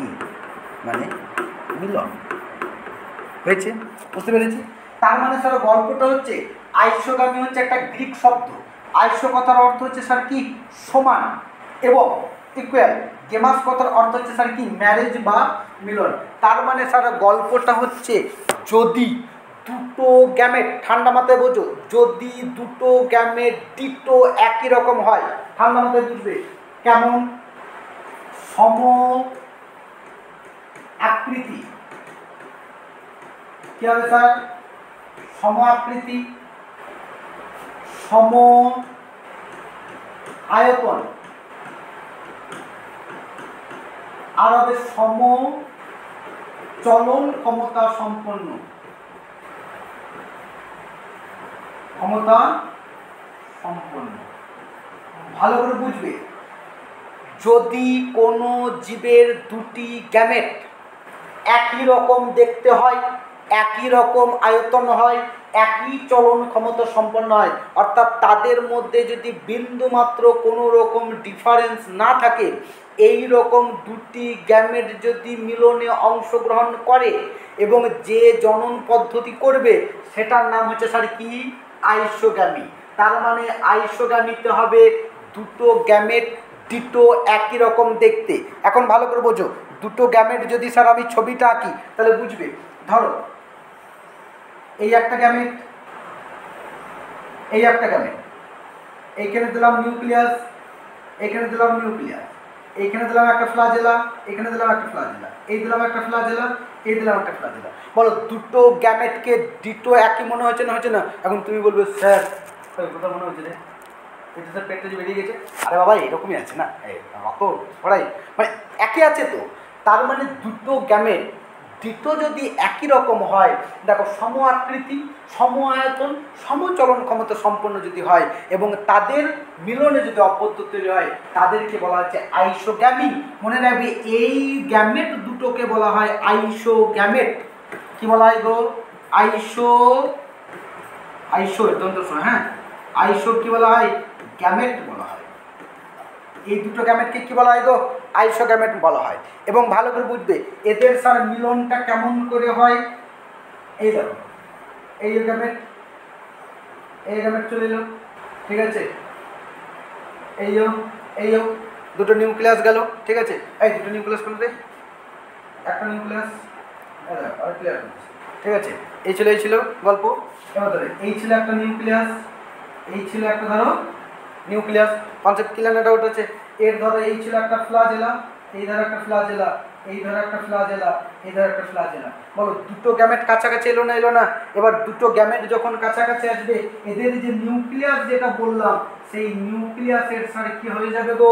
ই মানে মিলন। হয়েছে? বুঝতে পেরেছি? তার মানে স্যার গল্পটা হচ্ছে আইসোগামী হচ্ছে একটা গ্রিক শব্দ। আইসো কথার অর্থ হচ্ছে স্যার কি সমান, এবং ইকুয়াল। গেমাস কথার অর্থ হচ্ছে স্যার কি ম্যারেজ বা মিলন। তার মানে স্যার গল্পটা হচ্ছে যদি দুটো গ্যামেট, ঠান্ডা মাথায় বোঝো, যদি দুটো গ্যামেট ডিটো একই রকম হয়, ঠান্ডা মাথায় বুঝবে কেমন, সম আকৃতি, কি হবে স্যার, সম আকৃতি, সম আয়তন, আর হবে সম চলন ক্ষমতা সম্পন্ন, ক্ষমতা সম্পন্ন। ভালো করে বুঝবে, যদি কোনো জীবের দুটি গ্যামেট একই রকম দেখতে হয়, একই রকম আয়তন হয়, একই চলন ক্ষমতা সম্পন্ন হয়, অর্থাৎ তাদের মধ্যে যদি বিন্দুমাত্র কোনো রকম ডিফারেন্স না থাকে, এই রকম দুটি গ্যামেট যদি মিলনে অংশগ্রহণ করে এবং যে জনন পদ্ধতি করবে সেটার নাম হচ্ছে স্যার কি আইসোগ্যামি। তার মানে আইসোগ্যামিতে হবে দুটো গ্যামেট ডিটো একই রকম দেখতে। এখন ভালো করে বোঝো, দুটো গ্যামেট যদি স্যার আমি ছবিটা আঁকি তাহলে বুঝবে। ধরো এই একটা গ্যামেট, এই একটা গ্যামেট, এইখানে দিলাম নিউক্লিয়াস, এখানে দিলাম নিউক্লিয়াস, এইখানে দিলাম একটা ফ্লাজেলা, এখানে দিলাম একটা ফ্লাজেলা, এই দিলাম একটা ফ্লাজেলা, এই দিলাম একটা ফ্লাজেলা। বলো দুটো গ্যামেটকে ডিটো একই মনে হচ্ছে না, হচ্ছে না? এখন তুমি বলবে স্যার কোথাও মনে হচ্ছে রে, এটা স্যার পেটটা যে বেরিয়ে গেছে। আরে বাবা এরকমই আছে না, অত পড়াই মানে একই আছে তো। তার মানে দুটো গ্যামেট ডিটো যদি একই রকম হয়, দেখো সম আকৃতি, সম আয়তন, সমচলন ক্ষমতা সম্পন্ন যদি হয় এবং তাদের মিলনে যদি অপত্য তৈরি হয়, তাদেরকে বলা হচ্ছে আইসোগ্যামি। মনে রাখবে এই গ্যামেট দুটোকে বলা হয় আইসোগ্যামেট। কি বলা হয় গো? আইসো, আইসো তন্ত্র, হ্যাঁ, আইসো কি বলা হয়? গ্যামেট বলা হয়। এই দুটো গ্যামেটকে কি বলা হয় গো? আইসোগ্যামেট বলা হয়। এবং ভালো করে বুঝবে এদের স্যার মিলনটা কেমন করে হয়। এই দেখো এই গ্যামেট, এই গ্যামেট চলে এলো, ঠিক আছে, এই দুটো নিউক্লিয়াস গেল, ঠিক আছে, এই দুটো নিউক্লিয়াস করে দে, একটা নিউক্লিয়াস, আর ক্লিয়ার করছি, ঠিক আছে। এই ছিল গল্প। এবার ধরে এই ছিল একটা নিউক্লিয়াস, এই ছিল একটা ধরো নিউক্লিয়াস, কনসেপ্ট ক্লিয়ার না ডাউট আছে? এর ধরো এই ছিল একটা ফ্লাজেলা, এই ধরো একটা ফ্লাজেলা, এই ধরো একটা ফ্লাজেলা, এই ধরো একটা ফ্লাজেলা। বলো দুটো গ্যামেট কাছাকাছি এলো না, এলো না? এবার দুটো গ্যামেট যখন কাছাকাছি আসবে, এদের যে নিউক্লিয়াস যেটা বললাম, সেই নিউক্লিয়াসের স্যার কি হয়ে যাবে গো?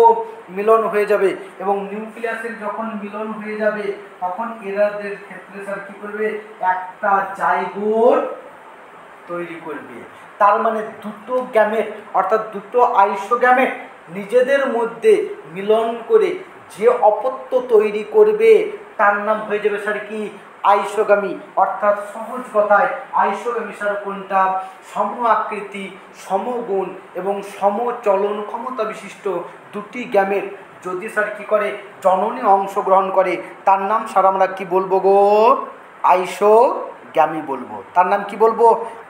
মিলন হয়ে যাবে। এবং নিউক্লিয়াসের যখন মিলন হয়ে যাবে তখন এরাদের ক্ষেত্রে স্যার কি করবে? একটা জাইগোট তৈরি করবে। তার মানে দুটো গ্যামেট অর্থাৎ দুটো আইসোগ্যামেট নিজেদের মধ্যে মিলন করে যে অপত্য তৈরি করবে তার নাম হয়ে যাবে স্যার কি আইসোগামী। অর্থাৎ সহজ কথায় আইসোগামী স্যার কোনটা? সম আকৃতি, সমগুণ এবং সমচলন ক্ষমতা বিশিষ্ট দুটি গ্যামেট যদি স্যার কি করে জননে অংশগ্রহণ করে তার নাম স্যার আমরা কি বলবো গো? আইসোগ্যামি বলবো। তার নাম কি বলবো?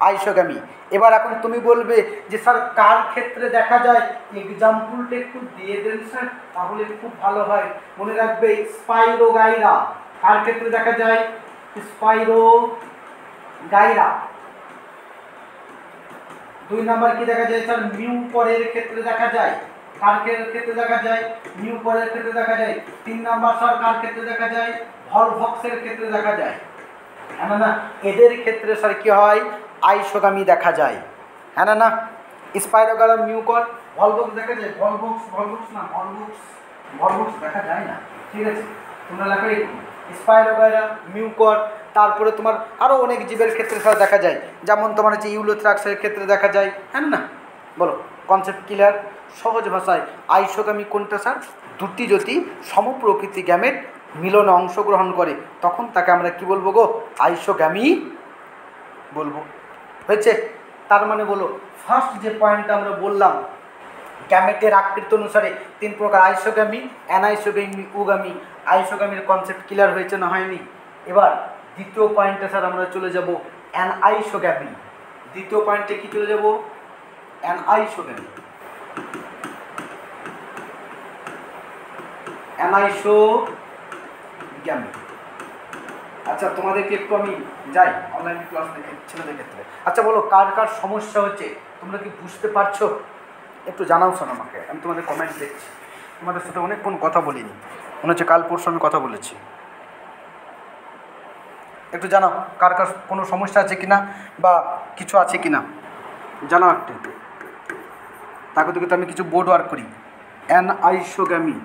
আইসোগ্যামি। এবার এখন তুমি বলবে যে স্যার কার ক্ষেত্রে দেখা যায়, এক্সাম্পলটা একটু দিয়ে দেন স্যার তাহলে খুব ভালো হয়। মনে রাখবে স্পাইরোগাইরা কার ক্ষেত্রে দেখা যায়? স্পাইরোগাইরা। 2 নাম্বার কি দেখা যায় স্যার? মিউকরের ক্ষেত্রে দেখা যায়। কার ক্ষেত্রে দেখা যায়? মিউকরের ক্ষেত্রে দেখা যায়। 3 নাম্বার স্যার কার ক্ষেত্রে দেখা যায়? ভলভক্সের ক্ষেত্রে দেখা যায়। হ্যাঁ না? এদের ক্ষেত্রে স্যার কি হয়? আইসোগামী দেখা যায়। হ্যাঁ না? স্পাইরোগাইরা, মিউকর, ভলভক্স দেখা যায়? ভলভক্স দেখা যায় না, ঠিক আছে? তোমরা লেখো স্পাইরোগাইরা, মিউকর, তারপরে তোমার আরও অনেক জীবের ক্ষেত্রে স্যার দেখা যায়, যেমন তোমার হচ্ছে ইউলোথ্রাক্সের ক্ষেত্রে দেখা যায়। হ্যাঁ না? বলো কনসেপ্ট ক্লিয়ার? সহজ ভাষায় আইসোগামী কোনটা স্যার? দুটি যদি সমপ্রকৃতি গ্যামেট মিলনে অংশগ্রহণ করে তখন তাকে আমরা কি বলবো গো? আইসোগামী বলবো। হয়েছে? তার মানে বলো ফার্স্ট যে পয়েন্টটা আমরা বললাম গ্যামেটের আকৃতি অনুসারে 3 প্রকার, আইসোগ্যামি, অ্যানাইসোগ্যামি, উগামি। আইসোগ্যামির কনসেপ্ট ক্লিয়ার হয়েছে না হয়নি? এবার দ্বিতীয় পয়েন্টে স্যার আমরা চলে যাব অ্যানাইসোগ্যামি। দ্বিতীয় পয়েন্টে কি চলে যাব? অ্যানাইসোগ্যামি। অ্যানাইসোগ্যামি। আচ্ছা, তোমাদেরকে একটু আমি যাই অনলাইন ক্লাস দেখে ছেলেদের ক্ষেত্রে। আচ্ছা বলো, কার কার সমস্যা হচ্ছে? তোমরা কি বুঝতে পারছো? একটু জানাও শোনো আমাকে, আমি তোমাদের কমেন্ট দেখছি। তোমাদের সাথে অনেকক্ষণ কথা বলিনি, মনে হচ্ছে কাল পরশু আমি কথা বলেছি। একটু জানাও কার কার কোনো সমস্যা আছে কিনা বা কিছু আছে কিনা, জানাও একটু। তাকে তো আমি কিছু বোর্ড ওয়ার্ক করি। অ্যানাইসোগ্যামি।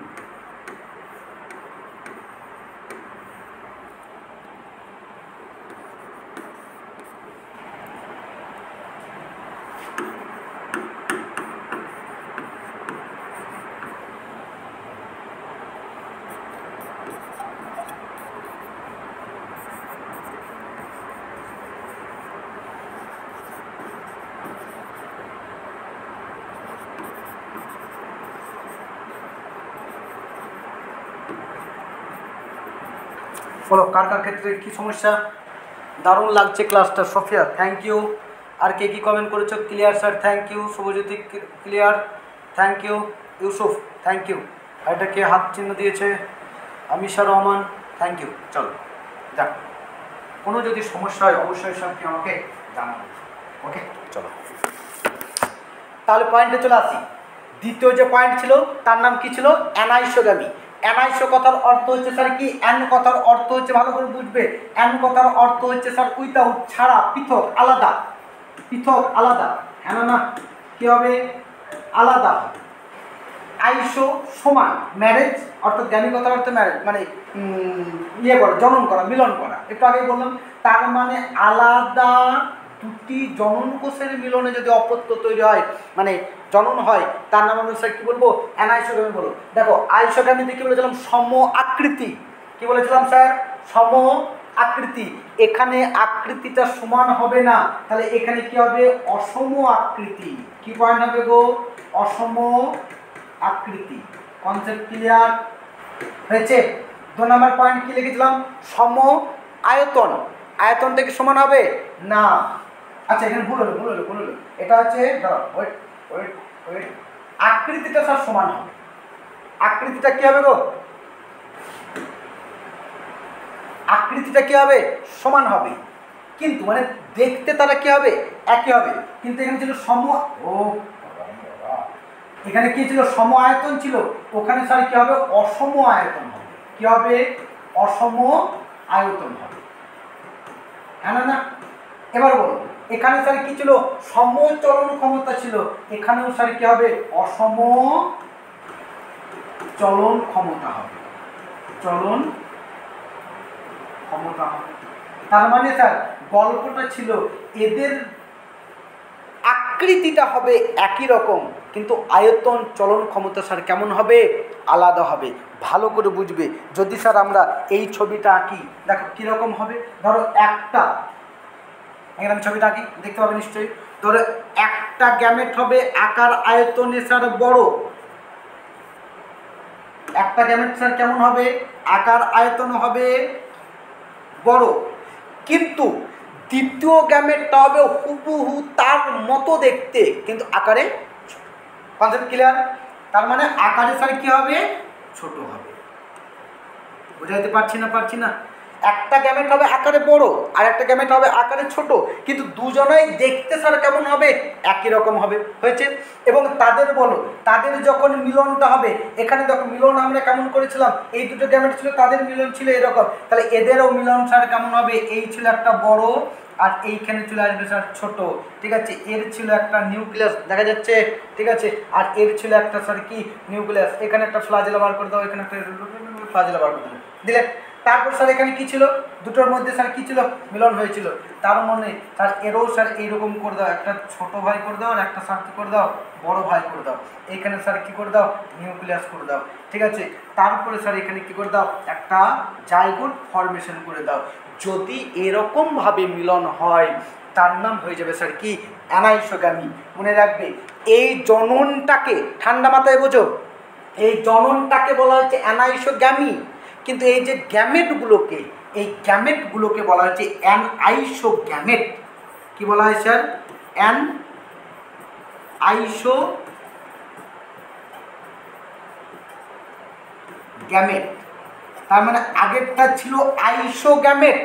বলো কার কার ক্ষেত্রে কী সমস্যা? দারুণ লাগছে ক্লাসটা। Sofia thank you. আর কে কী কমেন্ট করেছো? Clear sir thank you. Subhajyoti clear thank you. Yusuf thank you. আর এটা কে হাত চিহ্ন দিয়েছে? Amisha Rahman thank you. চলো যাক, কোনো যদি সমস্যা হয় অবশ্যই সব কি আমাকে জানাবে। ওকে চলো তাহলে পয়েন্টে চলে আসি। দ্বিতীয় যে পয়েন্ট ছিল তার নাম কি ছিল? অ্যানাইসোগ্যামি। অ্যানাইসো কথার অর্থ হচ্ছে স্যার কি? অ্যান কথার অর্থ হচ্ছে, ভালো করে বুঝবে, অ্যান কথার অর্থ হচ্ছে স্যার উইথাউট, ছাড়া, পৃথক, আলাদা। পৃথক আলাদা, হ্যাঁ না? কি হবে? আলাদা। আইসো সমান, ম্যারেজ অর্থাৎ জ্ঞানী কথার অর্থ ম্যারেজ মানে ইয়ে করা, জনন করা, মিলন করা। একটু আগেই বললাম, তার মানে আলাদা দুটি জনন কোষের মিলনে যদি অপত্য তৈরি হয়, মানে জনন হয়, তার নাম আমি স্যার কী বলবো? অ্যানাইসোগ্যামি বলবো। দেখো আইসোগ্যামিতে কী বলেছিলাম? সম আকৃতি। কী বলেছিলাম স্যার? সম আকৃতি। এখানে আকৃতিটা সমান হবে না, তাহলে এখানে কি হবে? অসম আকৃতি। কি পয়েন্ট হবে গো? অসম আকৃতি। কনসেপ্ট ক্লিয়ার হয়েছে? 2 নম্বর পয়েন্ট কি লিখেছিলাম? সম আয়তন। আয়তনটা কি সমান হবে না? আচ্ছা এখানে ভুল হলো। এটা হচ্ছে ওয়েট ওয়েট ওয়েট, আকৃতিটা স্যার সমান হবে। আকৃতিটা কি হবে গো? আকৃতিটা কি হবে? সমান হবে, কিন্তু মানে দেখতে তারা কি হবে? একই হবে। কিন্তু এখানে ছিল এখানে কি ছিল? সম আয়তন ছিল, ওখানে স্যার কি হবে? অসম আয়তন হবে। কি হবে? অসম আয়তন হবে, হ্যাঁ না? এবার বলো, এখানে স্যার কি ছিল? সম চলন ক্ষমতা ছিল, এখানেও স্যার কি হবে? অসম চলন ক্ষমতা হবে। চলন ক্ষমতা হবে। তার মানে স্যার গল্পটা ছিল এদের আকৃতিটা হবে একই রকম, কিন্তু আয়তন চলন ক্ষমতা স্যার কেমন হবে? আলাদা হবে। ভালো করে বুঝবে। যদি স্যার আমরা এই ছবিটা আঁকি, দেখো কীরকম হবে। ধরো একটা, এখানে আমি ছবিটা আঁকি, দেখতে পাবে নিশ্চয়ই। ধরো একটা গ্যামেট হবে আকার আয়তনে স্যার বড়। একটা গ্যামেট স্যার কেমন হবে? আকার আয়তন হবে বড়, কিন্তু দ্বিতীয় গ্যামেটটা হবে হুবহু তার মতো দেখতে, কিন্তু আকারে ছোট। Concept clear? তার মানে আকারে স্যার কি হবে? ছোট হবে। বুঝাইতে পারছি না? একটা গ্যামেট হবে আকারে বড় আর একটা গ্যামেট হবে আকারে ছোট, কিন্তু দুজনেই দেখতে স্যার কেমন হবে? একই রকম হবে। হয়েছে? এবং তাদের বলো, তাদের যখন মিলনটা হবে, এখানে দেখো মিলন আমরা কেমন করেছিলাম? এই দুটো গ্যামেট ছিল, তাদের মিলন ছিল এরকম, তাহলে এদেরও মিলন স্যার কেমন হবে? এই ছিল একটা বড় আর এইখানে চলে আসবে স্যার ছোট। ঠিক আছে? এর ছিল একটা নিউক্লিয়াস, দেখা যাচ্ছে? ঠিক আছে? আর এর ছিল একটা স্যার কি? নিউক্লিয়াস। এখানে একটা ফ্লাজেলা বার করে দাও, এখানে একটা ফ্লাজেলা বার করে দিলে। তারপর স্যার এখানে কি ছিল? দুটোর মধ্যে স্যার কি ছিল? মিলন হয়েছিল। তার মানে স্যার এরও স্যার এইরকম করে দাও, একটা ছোট ভাই করে দাও আর একটা স্যার কী করে দাও? বড় ভাই করে দাও। এইখানে স্যার কী করে দাও? নিউক্লিয়াস করে দাও। ঠিক আছে? তারপরে স্যার এখানে কী করে দাও? একটা জাইগোট ফরমেশন করে দাও। যদি এরকমভাবে মিলন হয়, তার নাম হয়ে যাবে স্যার কি অ্যানাইসোগামী। মনে রাখবে এই জননটাকে, ঠান্ডা মাথায় বোঝো, এই জননটাকে বলা হচ্ছে অ্যানাইসোগামী, কিন্তু এই যে গ্যামেটগুলোকে, এই গ্যামেটগুলোকে বলা হচ্ছে অ্যানাইসোগ্যামেট। কি বলা হয় স্যার? অ্যানাইসোগ্যামেট। তার মানে আগেরটা ছিল আইসোগ্যামেট,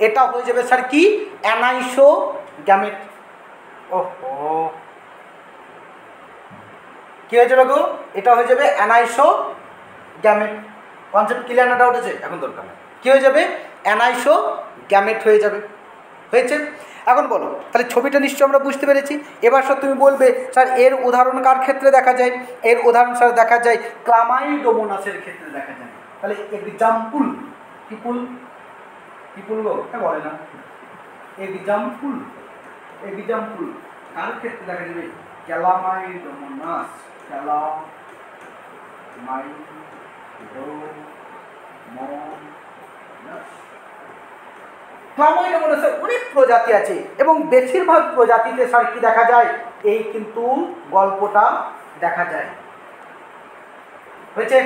এটা হয়ে যাবে স্যার কি অ্যানাইসোগ্যামেট। ওহো, কি হয়ে যাবে গো? এটা হয়ে যাবে অ্যানাইসোগ্যামেট। কনসেপ্ট ক্লিয়ার না? ডাউট আছে? এখন দরকার নেই। কী হয়ে যাবে? অ্যানাইসোগ্যামেট হয়ে যাবে। হয়েছে? এখন বলো, তাহলে ছবিটা নিশ্চয়ই আমরা বুঝতে পেরেছি। এবার স্যার তুমি বলবে স্যার এর উদাহরণ কার ক্ষেত্রে দেখা যায়? এর উদাহরণ স্যার দেখা যায় ক্লামাইডোমোনাসের ক্ষেত্রে দেখা যায়। তাহলে এক্সাম্পল, কি ফুল, কি ফুল গো? বলে না এক্সাম্পল, এক্সাম্পল কার ক্ষেত্রে দেখা যাবে? ক্লামাইডোমোনাস, ক্লামাইডোমোনাসের অনেক প্রজাতি আছে এবং বেশিরভাগ প্রজাতিতে স্যার কি দেখা যায়? এই কিন্তু গল্পটা দেখা যায়। হয়েছে?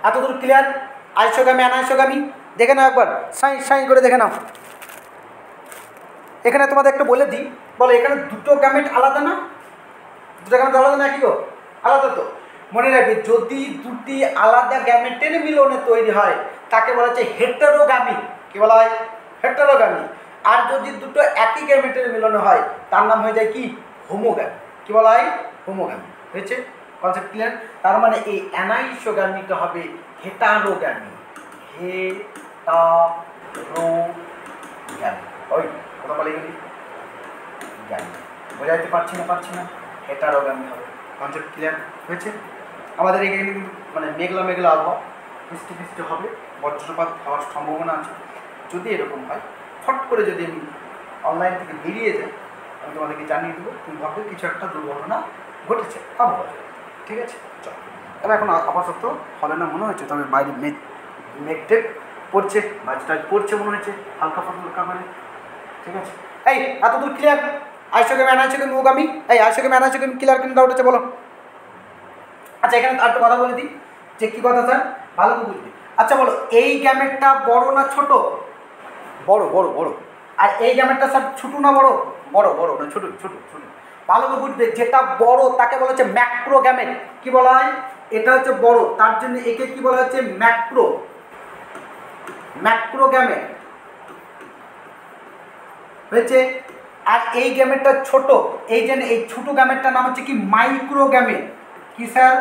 এতদূর ক্লিয়ার? আইসোগামী অ্যানাইসোগামী দেখে নাও একবার, সাই করে দেখে নাও। এখানে তোমাদের একটু বলে দিই, বলো এখানে দুটো গ্যামেট আলাদা না? দুটো গ্যামেট আলাদা না কি গো? আলাদা তো। মনে রাখবে যদি দুটি আলাদা গ্যামেটের মিলনে তৈরি হয় তাকে বলা হচ্ছে হেটেরোগামী। কি বলা হয়? হেটেরোগামী। আর যদি দুটো একই গ্যামেটের মিলনে হয় তার নাম হয়ে যায় কি হোমোগামী। কি বলা হয়? হোমোগামী। হয়েছে? Concept clear? তার মানে এই অ্যানাইসোগামীটা হবে হেটারোগামী। হেটারোগামী। ওই কথা বলে গেলি গামী, বোঝাইতে পারছি না? হেটারোগামী হবে। Concept clear? হয়েছে? আমাদের এখানে কিন্তু মানে মেঘলা মেঘলা আবহাওয়া, বৃষ্টি বৃষ্টি হবে, বজ্রপাত হওয়ার সম্ভাবনা আছে। যদি এরকম হয়, ফট করে যদি আমি অনলাইন থেকে বেরিয়ে যাই, আমি তোমাদেরকে জানিয়ে দেবো, তুমি ভাববে কিছু একটা দুর্ঘটনা ঘটেছে আবহাওয়া। ঠিক আছে? চলো, তবে এখন আপাতত হবে না মনে হচ্ছে, তবে বাইরে মেঘ পড়ছে, বাজটা পড়ছে মনে হচ্ছে হালকা ফালকা করে। ঠিক আছে? এই এতদূর ক্লিয়ার? আইসোগামী অ্যানাইসোগামী ওগামী, এই আইসোগামী অ্যানাইসোগামী ক্লিয়ার কিন্তু ডাউট আছে? বলো। আচ্ছা, এখানে আর একটা কথা বলে দিই, যে কী কথা স্যার? ভালো করে বুঝবি। আচ্ছা বলো, এই গ্যামেটটা বড় না ছোট? বড় বড় বড়। আর এই গ্যামেটটা স্যার ছোটো না বড়? বড় বড় না ছোটো? ছোটো ছোটো। ভালো করে বুঝবে, যেটা বড় তাকে বলা হচ্ছে ম্যাক্রো গ্যামেট। কি বলা হয়? এটা হচ্ছে বড়, তার জন্য একে কি বলা হচ্ছে? Macro gamete. হয়েছে? আর এই গ্যামেটটা ছোট, এই জন্য এই ছোটো গ্যামেটটার নাম হচ্ছে কি মাইক্রো গ্যামেট। কি স্যার?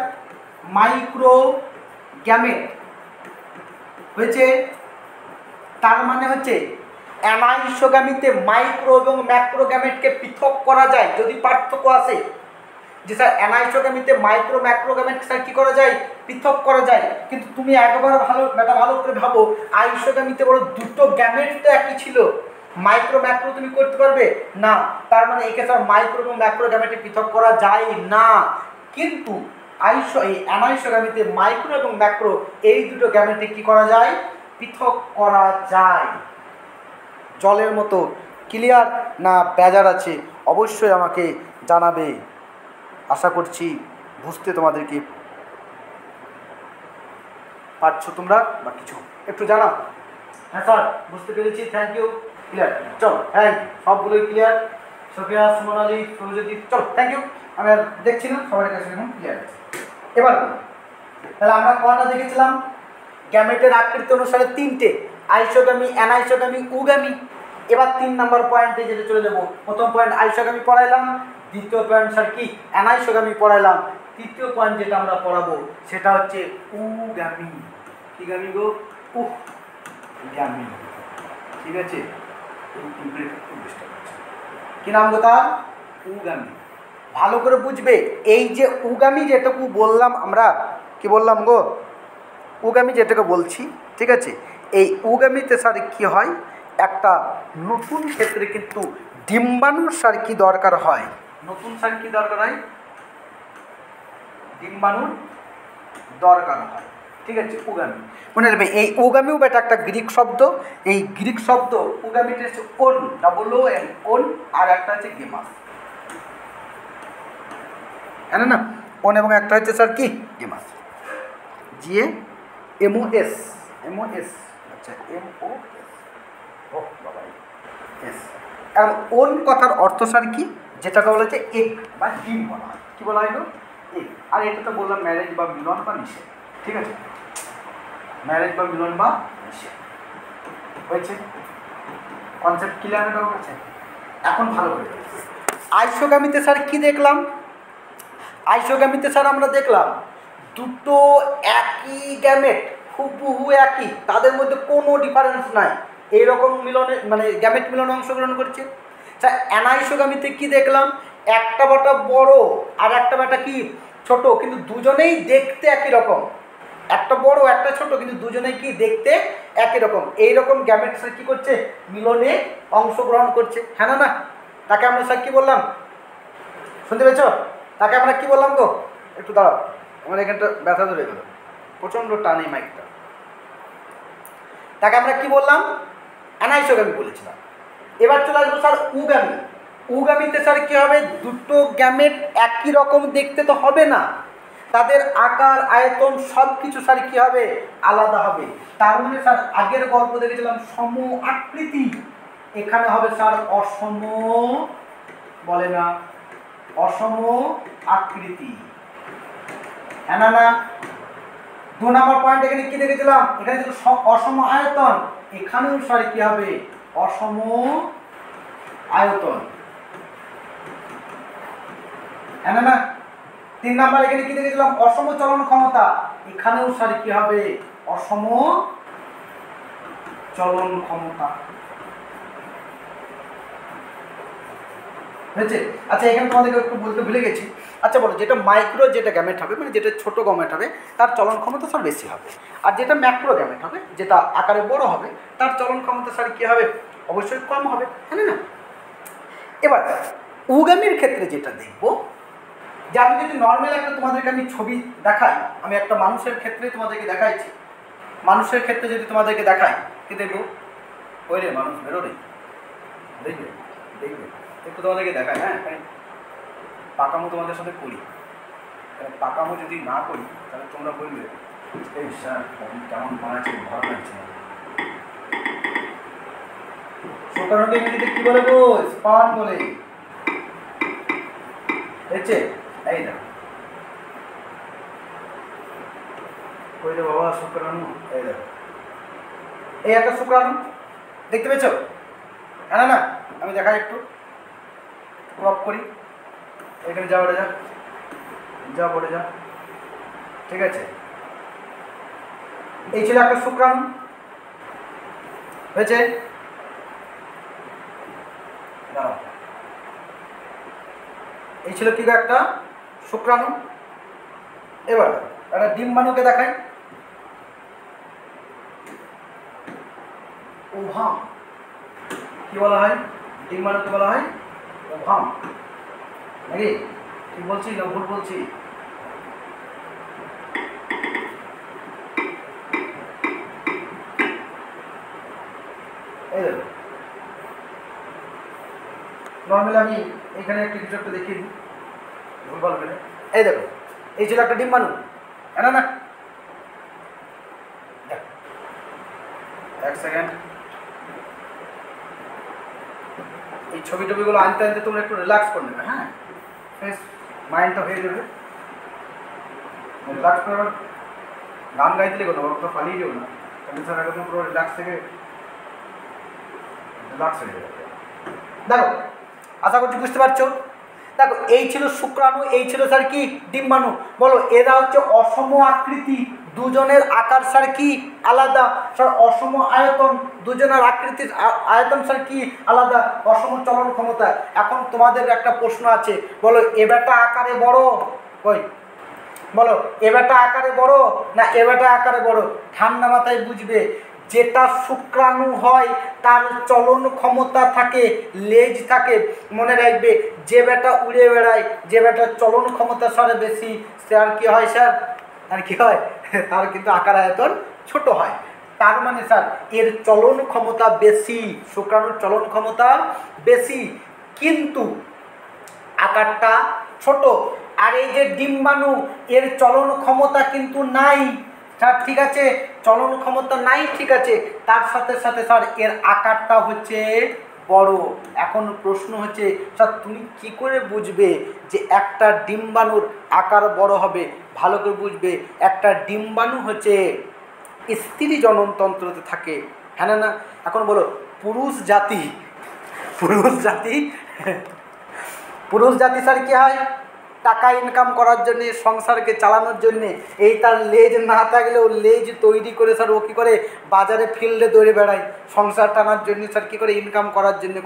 Micro gamete. হয়েছে? তার মানে হচ্ছে অ্যানাইসোগামীতে মাইক্রো এবং ম্যাক্রো গ্যামেটকে পৃথক করা যায় যদি পার্থক্য আসে। যে স্যার অ্যানাইসোগামীতে মাইক্রো ম্যাক্রো গ্যামেট স্যার কী করা যায়? পৃথক করা যায়। কিন্তু তুমি একবার ভালো করে ভাবো, আইসোগামীতে বড় দুটো গ্যামেট তো একই ছিল, মাইক্রো ম্যাক্রো তুমি করতে পারবে না। তার মানে একে স্যার মাইক্রো এবং ম্যাক্রো গ্যামেটে পৃথক করা যায় না। কিন্তু এই অ্যানাইসোগামীতে মাইক্রো এবং ম্যাক্রো এই দুটো গ্যামেটে কী করা যায়? পৃথক করা যায়। জলের মতো ক্লিয়ার না বেজার আছে? অবশ্যই আমাকে জানাবে। আশা করছি বুঝতে তোমাদেরকে পারছো তোমরা, বা কিছু একটু জানাও। হ্যাঁ স্যার বুঝতে পেরেছি, থ্যাংক ইউ, ক্লিয়ার। চলো, হ্যাঁ সবগুলোই ক্লিয়ার। সোফিয়া, সুমনালি, সৌরজ্যোতি, চলো থ্যাংক ইউ। আমি আর দেখছি না, সবার কাছে এখন ক্লিয়ার আছে। এবার তাহলে আমরা কটা দেখেছিলাম? গ্যামেটের আকৃতি অনুসারে তিনটে, আইসোগামী, অ্যানাইসোগামী, উগামী। এবার 3 নম্বর পয়েন্টে যেটা চলে যাবো। প্রথম পয়েন্ট আইসোগামী পড়াইলাম, দ্বিতীয় পয়েন্ট স্যার কি অ্যানাইসোগামী পড়াইলাম, তৃতীয় পয়েন্ট যেটা আমরা পড়াবো সেটা হচ্ছে উগামী। কি গামী গো? উগামী। ঠিক আছে? কি নাম গো তার? উগামী। ভালো করে বুঝবে, এই যে উগামী যেটুকু বললাম আমরা, কি বললাম গো? উগামী যেটাকে বলছি, ঠিক আছে? এই উগামীতে স্যার কী হয়? একটা নতুন ক্ষেত্রে কিন্তু ডিম্বাণুর স্যার কি দরকার হয়? নতুন স্যার কি দরকার হয়? ডিম্বাণুর দরকার হয়। ঠিক ঠিক আছে, উগামি। মনে রাখবে এই উগামিও বেটা একটা গ্রিক শব্দ। এই গ্রিক শব্দ উগামিটা হচ্ছে ওন, OON, ওন, আর একটা হচ্ছে গেমাস, জানেন না? ওন এবং একটা হচ্ছে স্যার কি গেমাস, GAMOS, MOS, আচ্ছা MOS, ও বাবা এস। এখন ওন কথার অর্থ স্যার কি, যেটাকে বলা হচ্ছে এগ বা ডিম বলা হয়, কী বলা হয়? এগ। আর এটা তো বললাম ম্যারেজ বা মিলন বা নিষেধ, ঠিক আছে, ম্যারেজ বা মিলন বা নিষেধ হয়েছে। কনসেপ্ট ক্লিয়ার হয়েছে? এখন ভালো করে আইসোগামিতে স্যার কি দেখলাম? আইসোগামিতে স্যার আমরা দেখলাম দুটো একই গ্যামেট, হুবহু একই, তাদের মধ্যে কোনো ডিফারেন্স নাই, এইরকম মিলনে মানে গ্যামেট মিলনে অংশগ্রহণ করছে। স্যার অ্যানাইসোগামিতে কি দেখলাম? একটা বাটা বড় আর একটা বাটা কি ছোট, কিন্তু দুজনেই দেখতে একই রকম, একটা বড় একটা ছোট, কিন্তু দুজনেই কি দেখতে একই রকম। এইরকম গ্যামেট স্যার কী করছে? মিলনে অংশগ্রহণ করছে, হ্যাঁ না? না, তাকে আমরা স্যার কী বললাম? শুনতে পেয়েছ? তাকে আমরা কী বললাম গো? একটু দাঁড়াও, আমার এখানটা ব্যথা ধরে গেল, প্রচণ্ড টানে মাইকটা। তাকে আমরা কি বললাম? অ্যানাইসোগামি বলেছিলাম। এবার চলে আসবো স্যার উগামি। উগামিতে স্যার কী হবে? দুটো গ্যামেট একই রকম দেখতে তো হবে না, তাদের আকার আয়তন সব কিছু স্যার কী হবে? আলাদা হবে। তার মানে স্যার আগের গল্প দেখেছিলাম সম আকৃতি, এখানে হবে স্যার অসম, বলে না অসম আকৃতি, হ্যাঁ না? না, 2 নম্বর পয়েন্ট এখানে কি দেখেছিলাম? এখানে ছিল অসম আয়তন, এখানেও স্যার কি হবে? অসম আয়তন, হ্যাঁ না? 3 নম্বর এখানে কি দেখেছিলাম? অসম চলন ক্ষমতা, এখানেও স্যার কি হবে? অসম চলন ক্ষমতা হয়েছে। আচ্ছা, এখানে তোমাদেরকে একটু বলতে ভুলে গেছি। আচ্ছা বলো, যেটা মাইক্রো যেটা গ্যামেট হবে, মানে যেটা ছোট গ্যামেট হবে, তার চলন ক্ষমতা স্যার বেশি হবে, আর যেটা ম্যাক্রো গ্যামেট হবে, যেটা আকারে বড় হবে, তার চলন ক্ষমতা স্যার কী হবে? অবশ্যই কম হবে, হ্যাঁ না? এবার উগামির ক্ষেত্রে যেটা দেখব, যে আমি যদি নর্মাল একটা তোমাদেরকে আমি ছবি দেখাই, আমি একটা মানুষের ক্ষেত্রে তোমাদেরকে দেখাইছি, মানুষের ক্ষেত্রে যদি তোমাদেরকে দেখাই, কি দেখবো? ওই রে মানুষ বেরো রে, দেখবে দেখবে একটু তোমাদেরকে দেখায়, হ্যাঁ, পাকামো তোমাদের সাথে করি, পাকামো যদি না করি তাহলে তোমরা বলবে এই স্যার কেমন বানাচ্ছে, ভালো লাগছে না। শুক্রাণুকে ইংরেজিতে কি বলে গো? স্পার্ম বলে, দেখছে? এই দেখো, ওই রে বাবা শুক্রাণু, এই দেখো, এই একটা শুক্রাণু, দেখতে পেয়েছ? হ্যাঁ না? আমি দেখাই একটু, ক্রপ করি, এখানে যা বলে যা, যা বলে যা, ঠিক আছে? এই ছিল একটা শুক্রাণু, হয়েছে? এই ছিল কি একটা শুক্রাণু। এবার একটা ডিম্বাণুকে দেখাই, ওভাম, কি বলা হয়? ডিম্বাণুকে বলা হয় ওভাম, নাকি? ঠিক বলছি না ভুল বলছি? এই দেখো, নর্মালি আমি এখানে একটা কিছু একটা দেখিয়ে দিই, ভুল বলবে না। এই দেখো, এই ছিল একটা ডিম্বাণু, না না? এক সেকেন্ড, এই ছবি টবিগুলো আনতে আনতে তোমরা একটু রিল্যাক্স করে নেবে, হ্যাঁ, ফ্রেশ মাইন্ডটা হয়ে যাবে। রিল্যাক্স করার গান গাইতে লেগো না, ওটা পালিয়ে যাবো না, টেনশন একদম পুরো রিল্যাক্স থেকে রিল্যাক্স হয়ে যাবে। দেখো, আশা করছি বুঝতে পারছো। দেখো, এই ছিল শুক্রাণু, এই ছিল স্যার কি ডিম্বাণু। বলো, এরা হচ্ছে অসম আকৃতি, দুজনের আকার স্যার কি আলাদা, স্যার অসম আয়তন, দুজনের আকৃতির আয়তন স্যার কি আলাদা, অসম চলন ক্ষমতা। এখন তোমাদের একটা প্রশ্ন আছে, বলো এ বেটা আকারে বড়, কই বলো এ বেটা আকারে বড় না এ বেটা আকারে বড়? ঠান্ডা মাথায় বুঝবে, যেটা শুক্রাণু হয় তার চলন ক্ষমতা থাকে, লেজ থাকে। মনে রাখবে, যে বেটা উড়ে বেড়ায়, যে বেটার চলন ক্ষমতা স্যার বেশি, সে আর কি হয় স্যার, আর কি হয়? তার কিন্তু আকার আয়তন ছোট হয়। তার মানে স্যার এর চলন ক্ষমতা বেশি, শুক্রাণুর চলন ক্ষমতা বেশি কিন্তু আকারটা ছোট। আর এই যে ডিম্বাণু এর চলন ক্ষমতা কিন্তু নাই স্যার, ঠিক আছে, চলন ক্ষমতা নাই, ঠিক আছে, তার সাথে সাথে স্যার এর আকারটা হচ্ছে বড়। এখন প্রশ্ন হচ্ছে স্যার তুমি কি করে বুঝবে যে একটা ডিম্বাণুর আকার বড় হবে? ভালো করে বুঝবে, একটা ডিম্বাণু হচ্ছে স্ত্রী জননতন্ত্রতে থাকে, হ্যাঁ না? এখন বলো পুরুষ জাতি, পুরুষ জাতি পুরুষ জাতি স্যার কী হয়? টাকা ইনকাম করার জন্যে, সংসারকে চালানোর জন্যে, এই তার লেজ না থাকলেও লেজ তৈরি করে স্যার ও কী করে বাজারে ফিল্ডে দৌড়ে বেড়ায় সংসার টানার জন্য স্যার, কী করে ইনকাম করার জন্য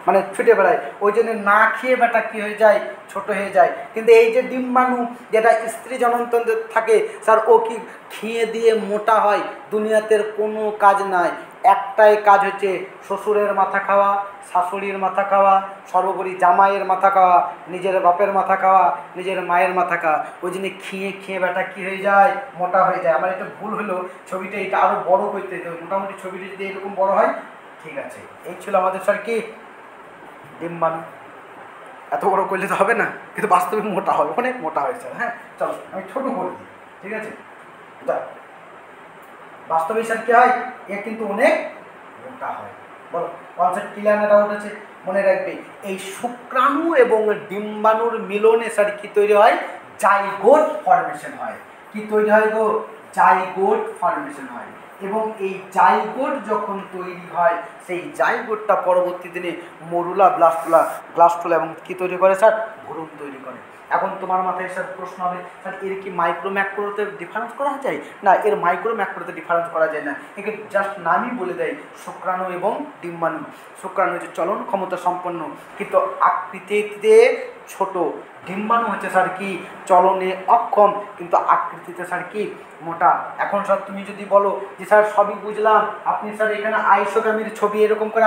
মানে ছুটে বেড়ায়। ওই জন্য না খেয়ে বেটা কী হয়ে যায়, ছোট হয়ে যায়। কিন্তু এই যে ডিম্বাণু যেটা স্ত্রী জননতন্ত্রে থাকে স্যার, ও কি খেয়ে দিয়ে মোটা হয়? দুনিয়াতে কোনো কাজ নাই, একটাই কাজ হচ্ছে শ্বশুরের মাথা খাওয়া, শাশুড়ির মাথা খাওয়া, সর্বোপরি জামাইয়ের মাথা খাওয়া, নিজের বাপের মাথা খাওয়া, নিজের মায়ের মাথা খাওয়া। ওই জন্য খেয়ে খেয়ে বেটা কী হয়ে যায়, মোটা হয়ে যায়। আমার এটা ভুল হলো, ছবিটা এটা আরও বড় করতে হবে, মোটামুটি ছবিটা যদি এরকম বড় হয়, ঠিক আছে। এই ছিল আমাদের স্যার কি ডিম্বাণু। এত বড় করলে তো হবে না, কিন্তু বাস্তবে মোটা হবে, অনেক মোটা হয় স্যার। হ্যাঁ চলো আমি ছোটো করে দিই, ঠিক আছে। বাস্তবে স্যার কী হয়, এ কিন্তু অনেক মোটা হয়। বলো কনসেপ্ট ক্লিয়ার না ডাউট আছে? মনে রাখবে এই শুক্রাণু এবং ডিম্বাণুর মিলনে স্যার কী তৈরি হয়? জাইগোট ফর্মেশন হয়। কি তৈরি হয় গো? জাইগোট ফর্মেশন হয়। এবং এই জাইগোট যখন তৈরি হয়, সেই জাইগোটটা পরবর্তী দিনে মরুলা, ব্লাস্টুলা এবং কী তৈরি করে স্যার? ভ্রূণ তৈরি করে। এখন তোমার মাথায় স্যার প্রশ্ন হবে, স্যার এর কি মাইক্রো ম্যাক্রোতে ডিফারেন্স করা যায়? না, এর মাইক্রো ম্যাক্রোতে ডিফারেন্স করা যায় না। একে জাস্ট নামই বলে দেয় শুক্রাণু এবং ডিম্বাণু। শুক্রাণু হচ্ছে চলন ক্ষমতা সম্পন্ন কিন্তু আকৃতিতে ছোট, ডিম্বাণু হচ্ছে স্যার কি চলনে অক্ষম কিন্তু আকৃতিতে স্যার কি মোটা। এখন স্যার তুমি যদি বলো যে স্যার সবই বুঝলাম, আপনি স্যার এখানে আইসোগামীর ছবি এরকম করে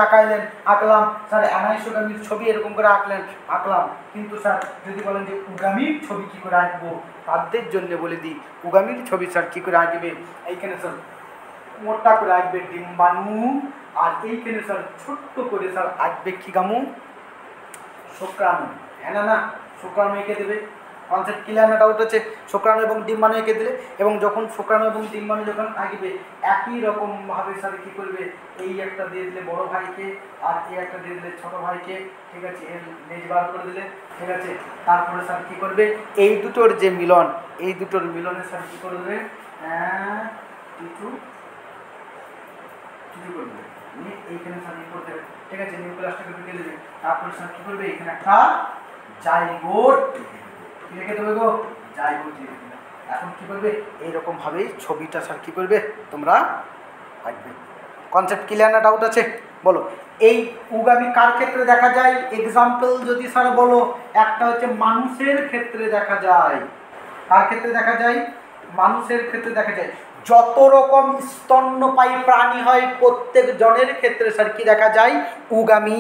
আঁকলাম, স্যার অ্যানাইসোগামীর ছবি এরকম করে আঁকলাম, কিন্তু স্যার যদি বলেন যে উগামীর ছবি কী করে আঁকবো, তাদের জন্য বলে দিই উগামীর ছবি স্যার কী করে আঁকবে। এইখানে স্যার মোটা করে আঁকবে ডিম্বাণু, আর এইখানে স্যার ছোট্ট করে স্যার আঁকবে কি গামু? শুক্রাণু, হ্যাঁ না? শুক্রাণু এঁকে দেবে। কনসেপ্ট ক্লিয়ার না ডাউট আছে? শুক্রাণু এবং ডিম্বাণু এঁকে দিলে, এবং যখন শুক্রাণু এবং ডিম্বাণু যখন আঁকবে একই রকমভাবে স্যার কী করবে? এই একটা দিয়ে দিলে বড়ো ভাইকে, আর এই একটা দিয়ে দিলে ছোটো ভাইকে, ঠিক আছে, এর লেজ বার করে দিলে, ঠিক আছে। তারপরে স্যার কী করবে? এই দুটোর যে মিলন, এই দুটোর মিলনে স্যার কী করবে? কিছু করবে, এইখানে স্যার কী করতে হবে, ঠিক আছে, নিউক্লিয়াসটাকে ঢুকে দেবে। তারপরে স্যার কী করবে? এখানে একটা জাইগোট রেখে দেবে গো, জাইগোট রেখে দেবে। এখন কী করবে? এইরকমভাবেই ছবিটা স্যার কী করবে? তোমরা আঁকবে। কনসেপ্ট ক্লিয়ার না ডাউট আছে? বলো এই উগামী কার ক্ষেত্রে দেখা যায়? এক্সাম্পল যদি স্যার বলো, একটা হচ্ছে মানুষের ক্ষেত্রে দেখা যায়। কার ক্ষেত্রে দেখা যায়? মানুষের ক্ষেত্রে দেখা যায়। যত রকম স্তন্যপায়ী প্রাণী হয় প্রত্যেক জনের ক্ষেত্রে স্যার কি দেখা যায়? উগামী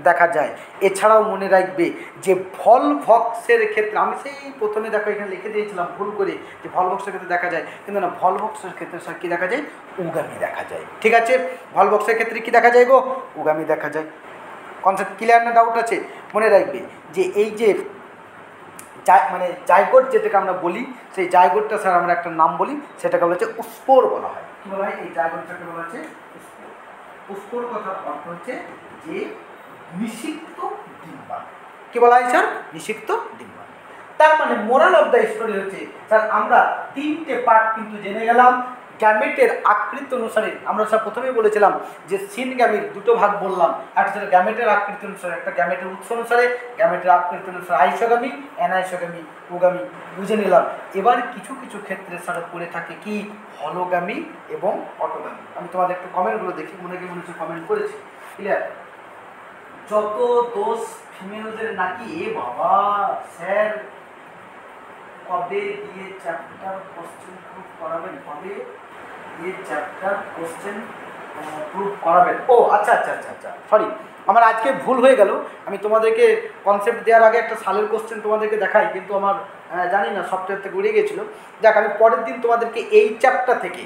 দেখা যায়। এছাড়াও মনে রাখবে যে ভলভক্সের ক্ষেত্রে, আমি সেই প্রথমে দেখো এখানে লিখে দিয়েছিলাম ভুল করে যে ভলভক্সের ক্ষেত্রে দেখা যায়, কিন্তু না, ভলভক্সের ক্ষেত্রে স্যার কী দেখা যায়? উগামী দেখা যায়। ঠিক আছে, ভলভক্সের ক্ষেত্রে কি দেখা যায় গো? উগামী দেখা যায়। কনসেপ্ট ক্লিয়ার না ডাউট আছে? মনে রাখবে যে এই যে মানে জাইগোট যেটাকে আমরা বলি, সেই জাইগোটটা স্যার আমরা একটা নাম বলি, সেটাকে বলা হচ্ছে উস্পোর বলা হয়। কী বলা হয়? এই জাইগোটটাকে বলা হচ্ছে উস্পোর। উস্পোর কথার অর্থ হচ্ছে যে নিষিক্ত ডিম্বাণু। কী বলা হয় স্যার? নিষিক্ত ডিম্বাণু। তার মানে মোরাল অফ দ্য স্টোরি হচ্ছে স্যার আমরা তিনটে পার্ট কিন্তু জেনে গেলাম। গ্যামেটের আকৃতি অনুসারে আমরা স্যার প্রথমেই বলেছিলাম যে সিন গ্যামেট দুটো ভাগ বললাম, একটা ছিল গ্যামেটের আকৃতি অনুসারে, একটা গ্যামেটের উৎস অনুসারে। গ্যামেটের আকৃতি অনুসারে আইসোগামী, অ্যানাইসোগামী, উগামী বুঝে নিলাম। এবার কিছু কিছু ক্ষেত্রে স্যার পড়ে থাকে কি হলোগামী এবং অটোগামী। আমি তোমাদের একটু কমেন্টগুলো দেখি, মনে হচ্ছে কমেন্ট করেছি। ক্লিয়ার? যত দোষ ফিমেলদের নাকি, এ বাবা স্যার কবে দিয়ে চ্যাপ্টার কোশ্চেন প্রুফ করাবেন? কবে দিয়ে চ্যাপ্টার কোশ্চেন প্রুফ করাবেন? ও আচ্ছা, সরি, আমার আজকে ভুল হয়ে গেল, আমি তোমাদেরকে কনসেপ্ট দেওয়ার আগে একটা সালের কোশ্চেন তোমাদেরকে দেখাই, কিন্তু আমার জানি না সফটওয়্যার থেকে উড়ে গেছিলো। যাক, আমি পরের দিন তোমাদেরকে এই চ্যাপ্টার থেকে,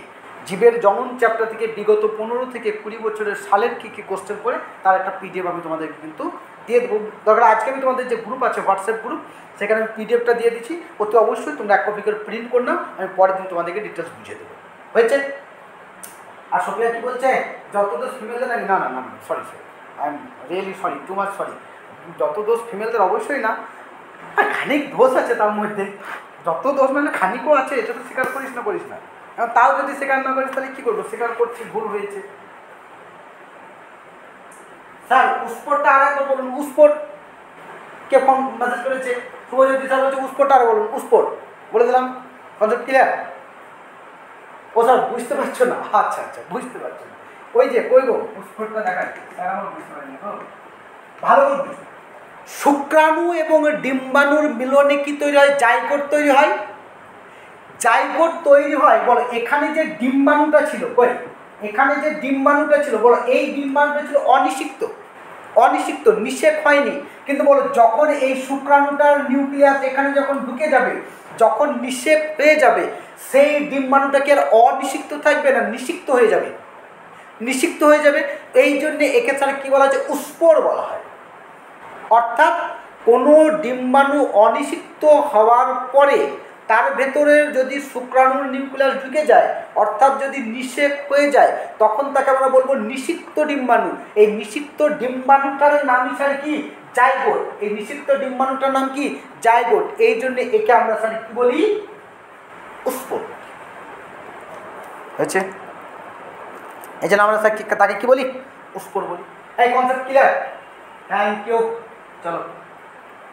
জীবের জনন চ্যাপ্টার থেকে বিগত 15 থেকে 20 বছরের সালের কী কী কোশ্চেন করে তার একটা পিডিএফ আমি তোমাদেরকে কিন্তু দিয়ে দেবো। দরকার আজকে আমি তোমাদের যে গ্রুপ আছে, হোয়াটসঅ্যাপ গ্রুপ, সেখানে আমি পিডিএফটা দিয়ে দিচ্ছি, অতি অবশ্যই তোমরা 1 কপি করে প্রিন্ট করে নাও, আমি পরের দিন তোমাদেরকে ডিটেলস বুঝিয়ে দেবো। হয়েছে? আর সোফিয়া কি বলছে, যত দোষ ফিমেলদের নাকি? না না না, sorry sorry, I am really sorry, too much sorry. যত দোষ ফিমেলদের অবশ্যই না, আর খানিক দোষ আছে তার মধ্যে। যত দোষ মানে খানিকও আছে, এটা তো স্বীকার করিস না করিস না। এখন তাও যদি স্বীকার না করিস তাহলে কী করবো? স্বীকার করছি, ভুল হয়েছে। স্যার উস্পটটা আর একবার বলুন। উস্পট কে ফোন মেসেজ করেছে? শুভজ্যোতি স্যার বলছে উস্পটটা আর বলুন। উস্পট বলে দিলাম, কনসেপ্ট ক্লিয়ার? ও স্যার বুঝতে পারছো না? আচ্ছা আচ্ছা, বুঝতে পারছো না। ওই যে কই গো উস্পটটা দেখাচ্ছি, স্যার আমার বুঝতে পারিনি তো, ভালো করে বুঝতে। শুক্রাণু এবং ডিম্বাণুর মিলনে কি তৈরি হয়? জাইগোট তৈরি হয়। জাইগোট তৈরি হয়, বলো এখানে যে ডিম্বাণুটা ছিল, কই এখানে যে ডিম্বাণুটা ছিল, বলো এই ডিম্বাণুটা ছিল অনিষিক্ত, অনিষিক্ত, নিষেক হয়নি। কিন্তু বলো যখন এই শুক্রাণুটার নিউক্লিয়াস এখানে যখন ঢুকে যাবে, যখন নিষেক হয়ে যাবে, সেই ডিম্বাণুটা কি আর অনিষিক্ত থাকবে না, নিষিক্ত হয়ে যাবে, নিষিক্ত হয়ে যাবে। এই জন্যে একে ছাড়া কী বলা হয়? উস্পর বলা হয়। অর্থাৎ কোনো ডিম্বাণু অনিষিক্ত হওয়ার পরে তার ভেতরে যদি শুক্রাণুর নিউক্লিয়াস ঢুকে যায়, অর্থাৎ যদি নিষেক হয়ে যায়, তখন তাকে আমরা বলবো নিষিক্ত ডিম্বাণু। এই নিষিক্ত ডিম্বাণুটার নামই স্যার কি? জাইগোট। এই নিষিক্ত ডিম্বাণুটার নাম কি? জাইগোট। এই জন্য একে আমরা স্যার কি বলি? উস্পর। হয়েছে? এই জন্য আমরা স্যার তাকে কি বলি? উস্পর বলি। এই কনসেপ্ট ক্লিয়ার? Thank you. চলো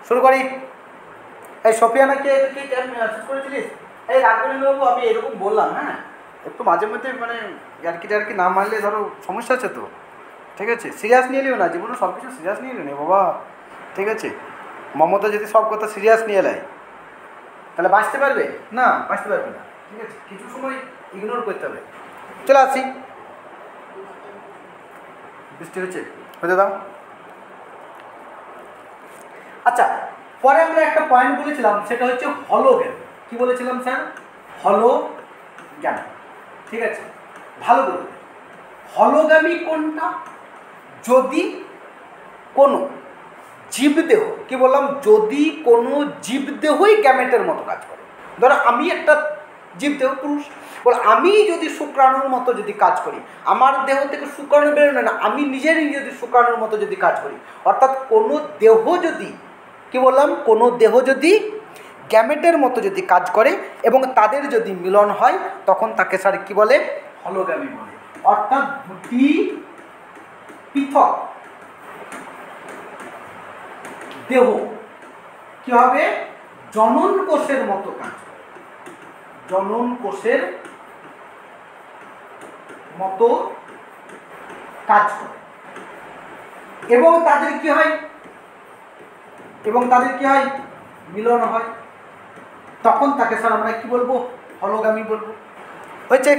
শুরু করি। এই সফিয়ানাকে কি মেসেজ করেছিলিস? এই রাখবেন বাবু, আমি এরকম বললাম, হ্যাঁ একটু মাঝে মধ্যে মানে ইয়ার্কি না মারলে ধরো সমস্যা আছে তো, ঠিক আছে? সিরিয়াস নিয়ে নিও না, জীবনে সব কিছু সিরিয়াস নিয়ে নিও বাবা, ঠিক আছে? মমতা যদি সব কথা সিরিয়াস নিয়ে নেয় তাহলে বাঁচতে পারবে না, বাঁচতে পারবে না, ঠিক আছে? কিছু সময় ইগনোর করতে হবে। চলে আসি। বৃষ্টি হচ্ছে, হতে দাও। আচ্ছা, পরে আমরা একটা পয়েন্ট বলেছিলাম, সেটা হচ্ছে হলোগ্যামি। কি বলেছিলাম স্যার? হলোগ্যামি, ঠিক আছে? ভালো করে, হলোগ্যামি কোনটা? যদি কোনো জীবদেহ, কি বললাম? যদি কোনো জীবদেহই গ্যামেটের মতো কাজ করে। ধরো আমি একটা জীবদেহ, পুরুষ, বল আমি যদি শুক্রাণুর মতো যদি কাজ করি, আমার দেহ থেকে শুক্রাণু বেরোনো না, আমি নিজেরই যদি শুক্রাণুর মতো যদি কাজ করি, অর্থাৎ কোনো দেহ যদি, কি বললাম? কোনো দেহ যদি গ্যামেটের মতো যদি কাজ করে এবং তাদের যদি মিলন হয়, তখন তাকে স্যার কি বলে? হলোগ্যামি বলে। অর্থাৎ দুটি পৃথক দেহ কি হবে? জনন কোষের মতো কাজ করে, জনন কোষের মতো কাজ করে, এবং তাদের কি হয়? এবং তাদের কি হয়? মিলন হয়। তখন তাকে স্যার আমরা কি বলবো? হলোগ্যামি বলবো। হয়েছে?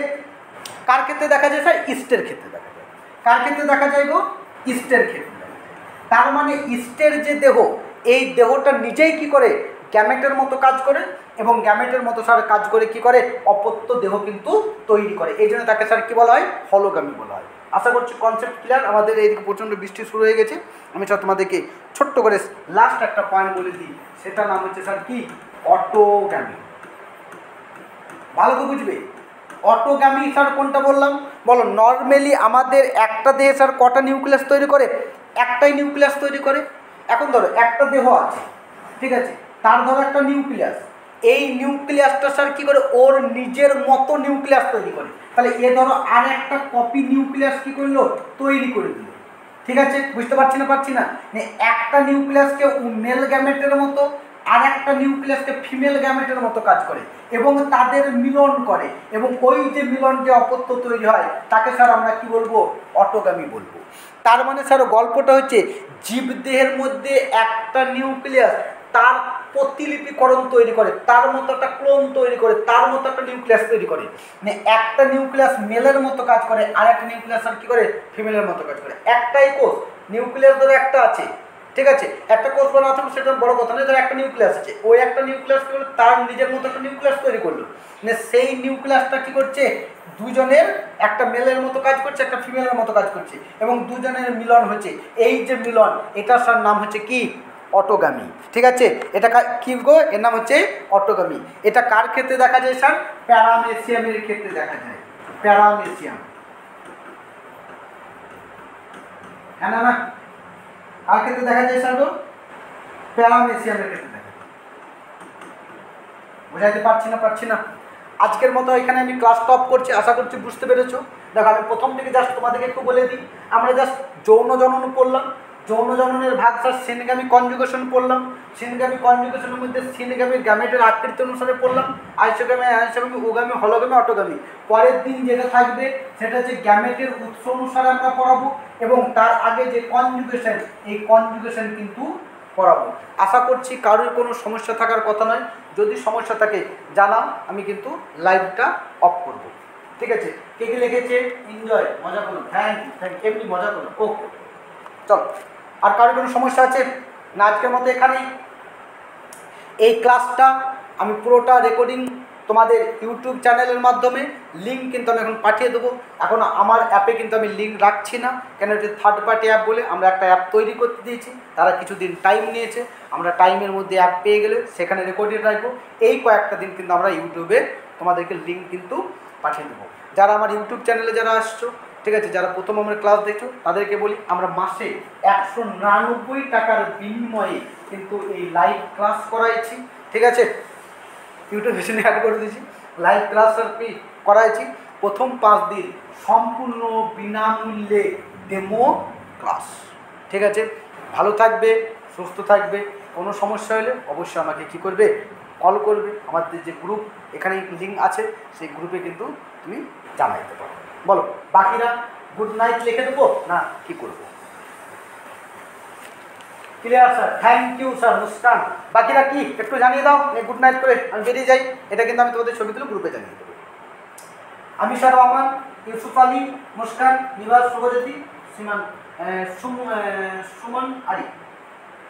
কার ক্ষেত্রে দেখা যায় স্যার? ইস্টের ক্ষেত্রে দেখা যায়। কার ক্ষেত্রে দেখা যায় গো? ইস্টের ক্ষেত্রে দেখা যায়। তার মানে ইস্টের যে দেহ, এই দেহটা নিজেই কি করে? গ্যামেটের মতো কাজ করে, এবং গ্যামেটের মতো স্যার কাজ করে কি করে? অপত্য দেহ কিন্তু তৈরি করে। এই জন্য তাকে স্যার কি বলা হয়? হলোগ্যামি বলা হয়। আশা করছি কনসেপ্ট ক্লিয়ার। আমাদের এইদিকে প্রচণ্ড বৃষ্টি শুরু হয়ে গেছে, আমি স্যার তোমাদেরকে ছোট্ট করে লাস্ট একটা পয়েন্ট বলে দিই, সেটার নাম হচ্ছে স্যার কি? অটোগ্যামি। ভালো করে বুঝবে। অটোগ্যামি স্যার কোনটা বললাম? বলো, নর্মালি আমাদের একটা দেহে স্যার কটা নিউক্লিয়াস তৈরি করে? একটাই নিউক্লিয়াস তৈরি করে। এখন ধরো একটা দেহ আছে, ঠিক আছে? তার ধরো একটা নিউক্লিয়াস, এই নিউক্লিয়াসটা স্যার কী করে? ওর নিজের মতো নিউক্লিয়াস তৈরি করে। তাহলে এ ধরো আর একটা কপি নিউক্লিয়াস কী করলো? তৈরি করে দিল। ঠিক আছে? বুঝতে পারছি না? পারছি না? একটা নিউক্লিয়াসকে মেল গ্যামেটের মতো, আর একটা নিউক্লিয়াসকে ফিমেল গ্যামেটের মতো কাজ করে, এবং তাদের মিলন করে, এবং ওই যে মিলন যে অপত্য তৈরি হয়, তাকে স্যার আমরা কি বলবো? অটোগ্যামি বলবো। তার মানে স্যার গল্পটা হচ্ছে, জীবদেহের মধ্যে একটা নিউক্লিয়াস তার প্রতিলিপিকরণ তৈরি করে, তার মতো একটা ক্লোন তৈরি করে, তার মতো একটা নিউক্লিয়াস তৈরি করে। মানে একটা নিউক্লিয়াস মেলের মতো কাজ করে, আর একটা নিউক্লিয়াস আর কী করে? ফিমেলের মতো কাজ করে। একটাই কোষ, নিউক্লিয়াস ধরো একটা আছে, ঠিক আছে, একটা কোষ বা না থাকলে সেটা বড় কথা নয়, ধরো একটা নিউক্লিয়াস আছে, ওই একটা নিউক্লিয়াস করলো তার নিজের মতো একটা নিউক্লিয়াস তৈরি করলো, মানে সেই নিউক্লিয়াসটা কী করছে, দুজনের একটা মেলের মতো কাজ করছে, একটা ফিমেলের মতো কাজ করছে, এবং দুজনের মিলন হচ্ছে, এই যে মিলন এটার নাম হচ্ছে কি, অটোগামী। ঠিক আছে, এটা কি গো, এর নাম হচ্ছে অটোগামী। এটা কার ক্ষেত্রে দেখা যায় স্যার, প্যারামেসিয়ামের ক্ষেত্রে দেখা যায়, প্যারামেসিয়াম, হ্যাঁ না, কার ক্ষেত্রে দেখা যায় স্যার গো, প্যারামেসিয়ামের ক্ষেত্রে দেখা যায়। বোঝাইতে পারছি না। আজকের মতো এখানে আমি ক্লাস স্টপ করছি, আশা করছি বুঝতে পেরেছো। দেখো আমি প্রথম থেকে জাস্ট তোমাদেরকে একটু বলে দিই, আমরা জাস্ট যৌন জনন পড়লাম, যৌন জননের ভাগ স্যার সিনগামী কনজুগেশন পড়লাম, সিনগামী কনজুগেশনের মধ্যে সিনগামীর গ্যামেটের আকৃতি অনুসারে পড়লাম, আইসোগামী, অ্যানসোগামী, ওগামী, হলোগামী, অটোগামী। পরের দিন যেটা থাকবে সেটা হচ্ছে গ্যামেটের উৎস অনুসারে আমরা পড়াবো, এবং তার আগে যে কনজুগেশন, এই কনজুগেশন কিন্তু পড়াবো। আশা করছি কারোর কোনো সমস্যা থাকার কথা নয়, যদি সমস্যা থাকে জানাও, আমি কিন্তু লাইভটা অফ করব। ঠিক আছে, কে কে লিখেছে এনজয়, মজা করুন, থ্যাংক ইউ, এমনি মজা করুন, ওকে চল। আর কারোর কোনো সমস্যা আছে না? আজকের মতো এখানেই এই ক্লাসটা আমি পুরোটা রেকর্ডিং তোমাদের ইউটিউব চ্যানেলের মাধ্যমে লিঙ্ক কিন্তু আমি এখন পাঠিয়ে দেবো। এখন আমার অ্যাপে কিন্তু আমি লিঙ্ক রাখছি না, কেন এটা থার্ড পার্টি অ্যাপ বলে আমরা একটা অ্যাপ তৈরি করতে দিয়েছি, তারা কিছুদিন টাইম নিয়েছে, আমরা টাইমের মধ্যে অ্যাপ পেয়ে গেলে সেখানে রেকর্ডিং রাখবো। এই কয়েকটা দিন কিন্তু আমরা ইউটিউবে তোমাদেরকে লিঙ্ক কিন্তু পাঠিয়ে দেবো। যারা আমার ইউটিউব চ্যানেলে যারা আসছো, ঠিক আছে, যারা প্রথম আমার ক্লাস দেখছো তাদেরকে বলি, আমরা মাসে 199 টাকার বিনিময়ে কিন্তু এই লাইভ ক্লাস করাইছি। ঠিক আছে, ইউটিউব সেশনে অ্যাড করে দিয়েছি, লাইভ ক্লাস আর কি করাইছি। প্রথম 5 দিন সম্পূর্ণ বিনামূল্যে ডেমো ক্লাস। ঠিক আছে, ভালো থাকবে, সুস্থ থাকবে, কোনো সমস্যা হলে অবশ্যই আমাকে কী করবে, কল করবে। আমাদের যে গ্রুপ এখানে লিঙ্ক আছে, সেই গ্রুপে কিন্তু তুমি জানাইতে পারো। বলো বাকিরা গুড নাইট লিখে দেবো না কি করবো? Clear sir, thank you sir Muskan. বাকিরা কি একটু জানিয়ে দাও, গুড নাইট করে আমি বেরিয়ে যাই। এটা কিন্তু আমি তোমাদের ছবি তুলে গ্রুপে জানিয়ে দেবো। আমি স্যার রহমান, ইউসুফ আলী, মুস্কান, নিবাস, শুভজ্যোতি, সুমন আলী।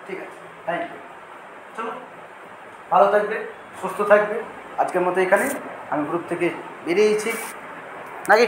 ঠিক আছে, থ্যাংক ইউ। চলো ভালো থাকবে, সুস্থ থাকবে। আজকের মতো এখানে আমি গ্রুপ থেকে বেরিয়েছি নাকি।